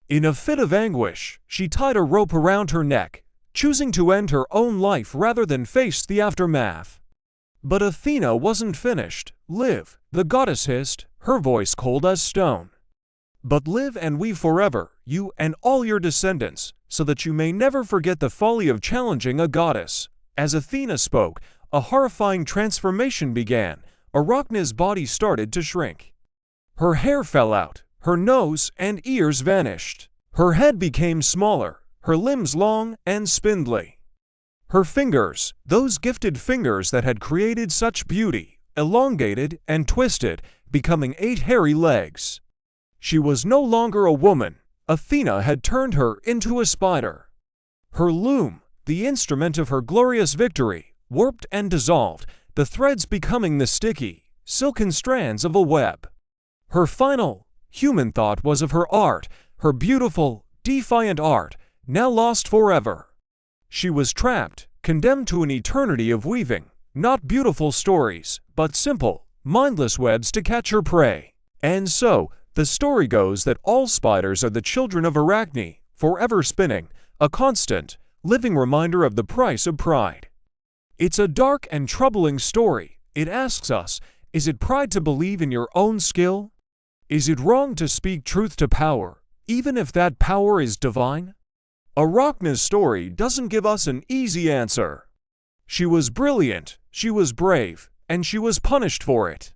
In a fit of anguish, she tied a rope around her neck, choosing to end her own life rather than face the aftermath. But Athena wasn't finished. "Live," the goddess hissed, her voice cold as stone. "But live and weave forever, you and all your descendants, so that you may never forget the folly of challenging a goddess." As Athena spoke, a horrifying transformation began. Arachne's body started to shrink. Her hair fell out, her nose and ears vanished. Her head became smaller, her limbs long and spindly. Her fingers, those gifted fingers that had created such beauty, elongated and twisted, becoming 8 hairy legs. She was no longer a woman. Athena had turned her into a spider. Her loom, the instrument of her glorious victory, warped and dissolved, the threads becoming the sticky, silken strands of a web. Her final, human thought was of her art, her beautiful, defiant art, now lost forever. She was trapped, condemned to an eternity of weaving, not beautiful stories, but simple, mindless webs to catch her prey. And so, the story goes that all spiders are the children of Arachne, forever spinning, a constant, living reminder of the price of pride. It's a dark and troubling story. It asks us, is it pride to believe in your own skill? Is it wrong to speak truth to power, even if that power is divine? Arachne's story doesn't give us an easy answer. She was brilliant, she was brave, and she was punished for it.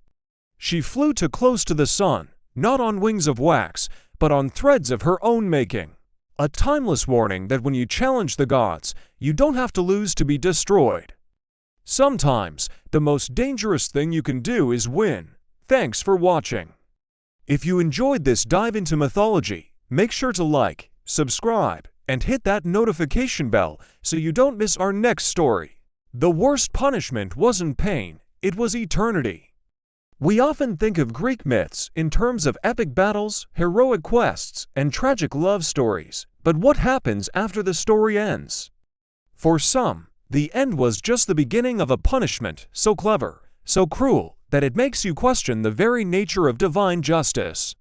She flew too close to the sun, not on wings of wax, but on threads of her own making. A timeless warning that when you challenge the gods, you don't have to lose to be destroyed. Sometimes, the most dangerous thing you can do is win. Thanks for watching. If you enjoyed this dive into mythology, make sure to like, subscribe, and hit that notification bell so you don't miss our next story. The worst punishment wasn't pain, it was eternity. We often think of Greek myths in terms of epic battles, heroic quests, and tragic love stories, but what happens after the story ends? For some, the end was just the beginning of a punishment so clever, so cruel, that it makes you question the very nature of divine justice.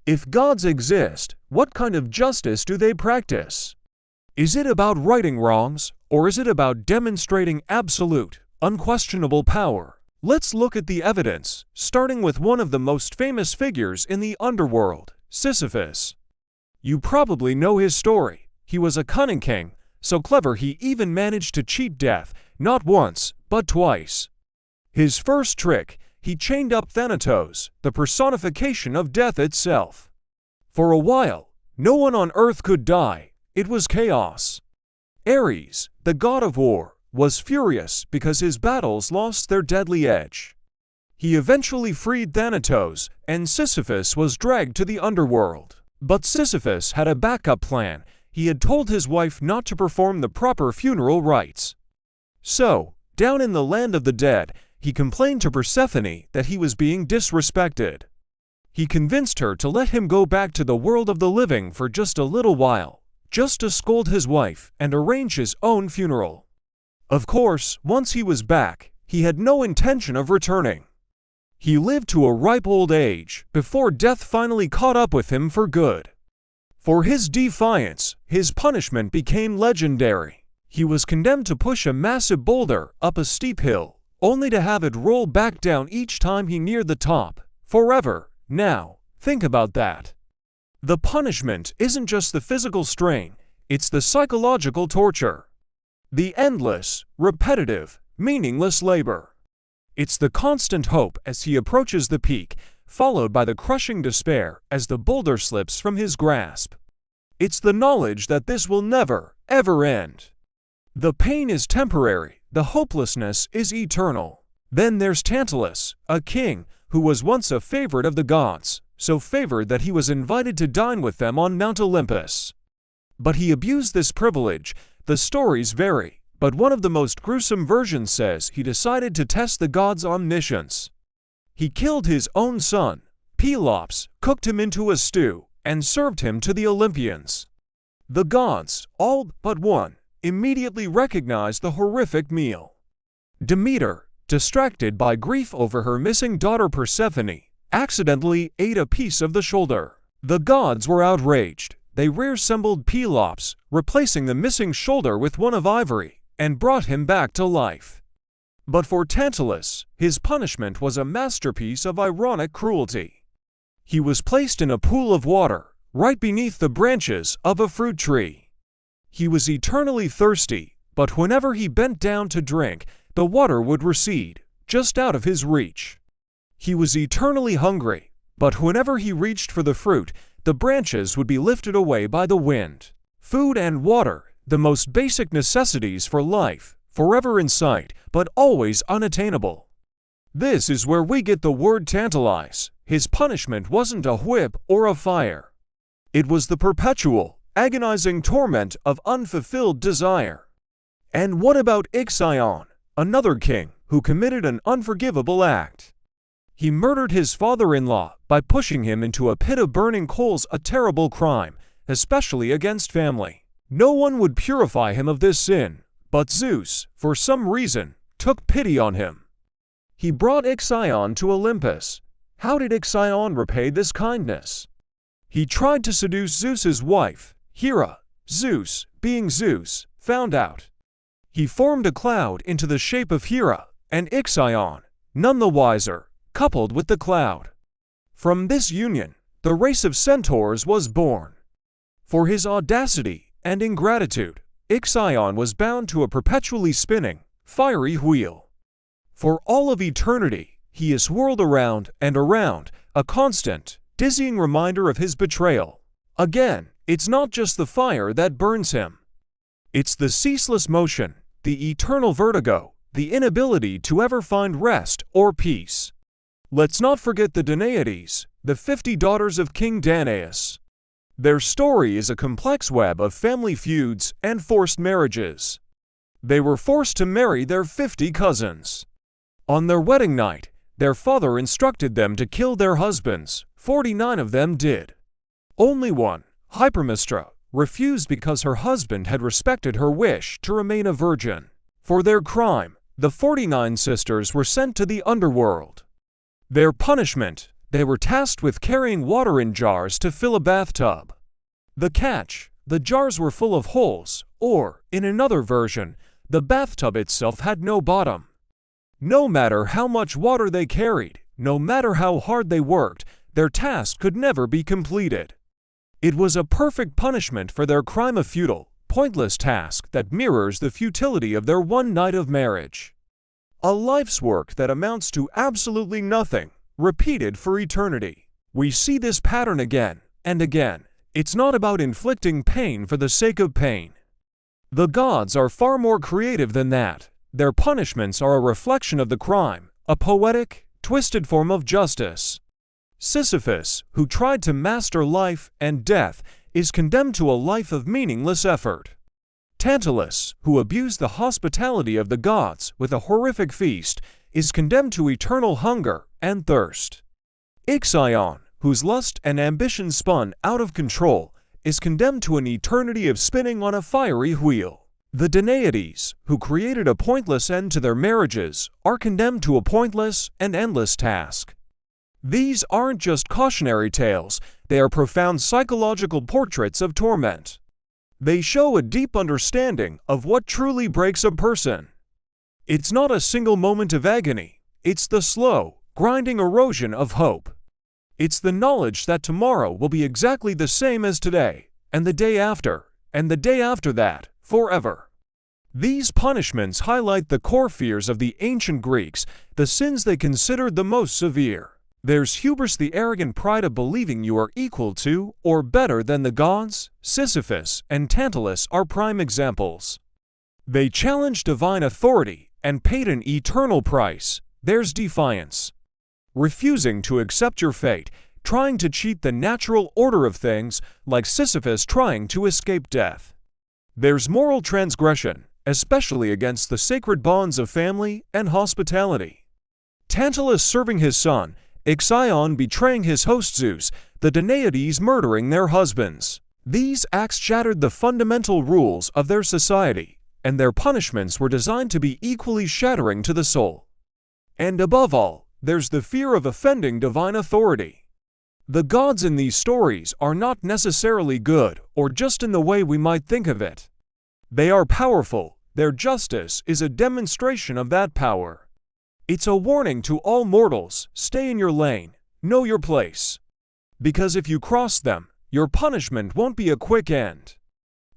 If gods exist, what kind of justice do they practice? Is it about righting wrongs, or is it about demonstrating absolute, unquestionable power? Let's look at the evidence, starting with one of the most famous figures in the underworld, Sisyphus. You probably know his story. He was a cunning king, so clever he even managed to cheat death, not once, but twice. His first trick, he chained up Thanatos, the personification of death itself. For a while, no one on Earth could die. It was chaos. Ares, the god of war, was furious because his battles lost their deadly edge. He eventually freed Thanatos, and Sisyphus was dragged to the underworld. But Sisyphus had a backup plan. He had told his wife not to perform the proper funeral rites. So, down in the land of the dead, he complained to Persephone that he was being disrespected. He convinced her to let him go back to the world of the living for just a little while, just to scold his wife and arrange his own funeral. Of course, once he was back, he had no intention of returning. He lived to a ripe old age before death finally caught up with him for good. For his defiance, his punishment became legendary. He was condemned to push a massive boulder up a steep hill, only to have it roll back down each time he neared the top, forever. Now, think about that. The punishment isn't just the physical strain, it's the psychological torture. The endless, repetitive, meaningless labor. It's the constant hope as he approaches the peak, followed by the crushing despair as the boulder slips from his grasp. It's the knowledge that this will never, ever end. The pain is temporary, the hopelessness is eternal. Then there's Tantalus, a king who was once a favorite of the gods, so favored that he was invited to dine with them on Mount Olympus. But he abused this privilege. The stories vary, but one of the most gruesome versions says he decided to test the gods' omniscience. He killed his own son, Pelops, cooked him into a stew, and served him to the Olympians. The gods, all but one, immediately recognized the horrific meal. Demeter, distracted by grief over her missing daughter Persephone, accidentally ate a piece of the shoulder. The gods were outraged. They reassembled Pelops, replacing the missing shoulder with one of ivory, and brought him back to life. But for Tantalus, his punishment was a masterpiece of ironic cruelty. He was placed in a pool of water, right beneath the branches of a fruit tree. He was eternally thirsty, but whenever he bent down to drink, the water would recede, just out of his reach. He was eternally hungry, but whenever he reached for the fruit, the branches would be lifted away by the wind. Food and water, the most basic necessities for life, forever in sight, but always unattainable. This is where we get the word tantalize. His punishment wasn't a whip or a fire. It was the perpetual, agonizing torment of unfulfilled desire. And what about Ixion, another king who committed an unforgivable act? He murdered his father-in-law by pushing him into a pit of burning coals, a terrible crime, especially against family. No one would purify him of this sin, but Zeus, for some reason, took pity on him. He brought Ixion to Olympus. How did Ixion repay this kindness? He tried to seduce Zeus's wife, Hera. Zeus, being Zeus, found out. He formed a cloud into the shape of Hera, and Ixion, none the wiser, coupled with the cloud. From this union, the race of centaurs was born. For his audacity and ingratitude, Ixion was bound to a perpetually spinning, fiery wheel. For all of eternity, he is whirled around and around, a constant, dizzying reminder of his betrayal. Again, it's not just the fire that burns him. It's the ceaseless motion, the eternal vertigo, the inability to ever find rest or peace. Let's not forget the Danaides, the 50 daughters of King Danaus. Their story is a complex web of family feuds and forced marriages. They were forced to marry their 50 cousins. On their wedding night, their father instructed them to kill their husbands. 49 of them did. Only one, Hypermnestra, refused because her husband had respected her wish to remain a virgin. For their crime, the 49 sisters were sent to the underworld. Their punishment, they were tasked with carrying water in jars to fill a bathtub. The catch, the jars were full of holes, or, in another version, the bathtub itself had no bottom. No matter how much water they carried, no matter how hard they worked, their task could never be completed. It was a perfect punishment for their crime, a futile, pointless task that mirrors the futility of their one night of marriage. A life's work that amounts to absolutely nothing, repeated for eternity. We see this pattern again and again. It's not about inflicting pain for the sake of pain. The gods are far more creative than that. Their punishments are a reflection of the crime, a poetic, twisted form of justice. Sisyphus, who tried to master life and death, is condemned to a life of meaningless effort. Tantalus, who abused the hospitality of the gods with a horrific feast, is condemned to eternal hunger and thirst. Ixion, whose lust and ambition spun out of control, is condemned to an eternity of spinning on a fiery wheel. The Danaides, who created a pointless end to their marriages, are condemned to a pointless and endless task. These aren't just cautionary tales, they are profound psychological portraits of torment. They show a deep understanding of what truly breaks a person. It's not a single moment of agony, it's the slow, grinding erosion of hope. It's the knowledge that tomorrow will be exactly the same as today, and the day after that, forever. These punishments highlight the core fears of the ancient Greeks, the sins they considered the most severe. There's hubris, the arrogant pride of believing you are equal to or better than the gods. Sisyphus and Tantalus are prime examples. They challenged divine authority and paid an eternal price. There's defiance. Refusing to accept your fate, trying to cheat the natural order of things, like Sisyphus trying to escape death. There's moral transgression, especially against the sacred bonds of family and hospitality. Tantalus serving his son, Ixion betraying his host Zeus, the Danaides murdering their husbands. These acts shattered the fundamental rules of their society, and their punishments were designed to be equally shattering to the soul. And above all, there's the fear of offending divine authority. The gods in these stories are not necessarily good or just in the way we might think of it. They are powerful. Their justice is a demonstration of that power. It's a warning to all mortals: stay in your lane, know your place. Because if you cross them, your punishment won't be a quick end.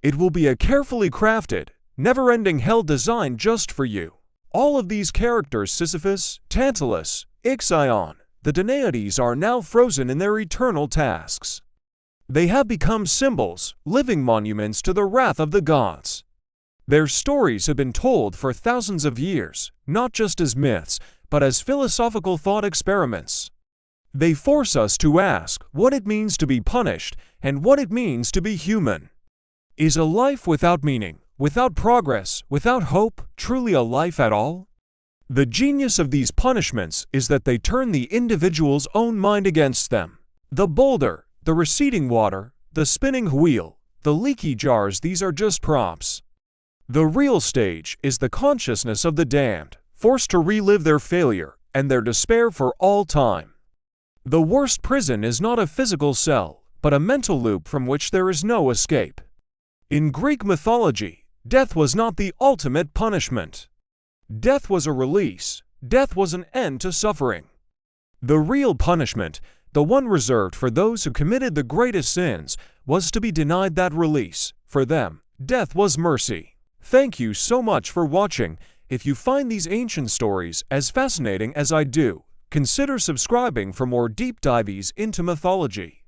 It will be a carefully crafted, never-ending hell designed just for you. All of these characters, Sisyphus, Tantalus, Ixion, the Danaides, are now frozen in their eternal tasks. They have become symbols, living monuments to the wrath of the gods. Their stories have been told for thousands of years, not just as myths, but as philosophical thought experiments. They force us to ask what it means to be punished and what it means to be human. Is a life without meaning, without progress, without hope, truly a life at all? The genius of these punishments is that they turn the individual's own mind against them. The boulder, the receding water, the spinning wheel, the leaky jars, these are just props. The real stage is the consciousness of the damned, forced to relive their failure and their despair for all time. The worst prison is not a physical cell, but a mental loop from which there is no escape. In Greek mythology, death was not the ultimate punishment. Death was a release. Death was an end to suffering. The real punishment, the one reserved for those who committed the greatest sins, was to be denied that release. For them, death was mercy. Thank you so much for watching. If you find these ancient stories as fascinating as I do, consider subscribing for more deep dives into mythology.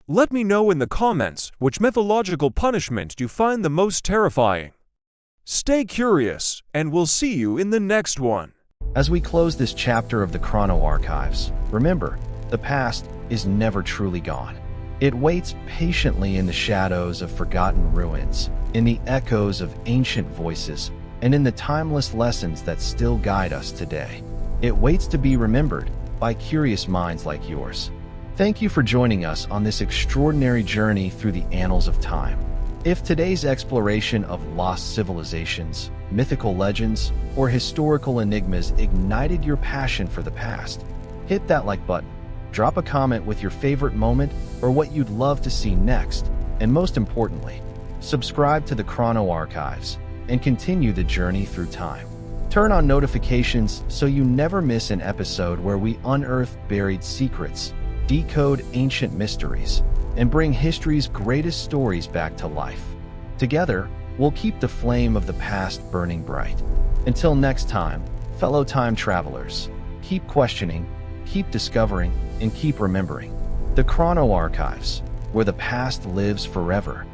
Let me know in the comments which mythological punishment you find the most terrifying. Stay curious, and we'll see you in the next one. As we close this chapter of the Chrono Archives, remember, the past is never truly gone. It waits patiently in the shadows of forgotten ruins, in the echoes of ancient voices, and in the timeless lessons that still guide us today. It waits to be remembered by curious minds like yours. Thank you for joining us on this extraordinary journey through the annals of time. If today's exploration of lost civilizations, mythical legends, or historical enigmas ignited your passion for the past, hit that like button, drop a comment with your favorite moment or what you'd love to see next, and most importantly, subscribe to the Chrono Archives and continue the journey through time. Turn on notifications so you never miss an episode where we unearth buried secrets, decode ancient mysteries, and bring history's greatest stories back to life. Together, we'll keep the flame of the past burning bright. Until next time, fellow time travelers, keep questioning, keep discovering, and keep remembering. The Chrono Archives, where the past lives forever.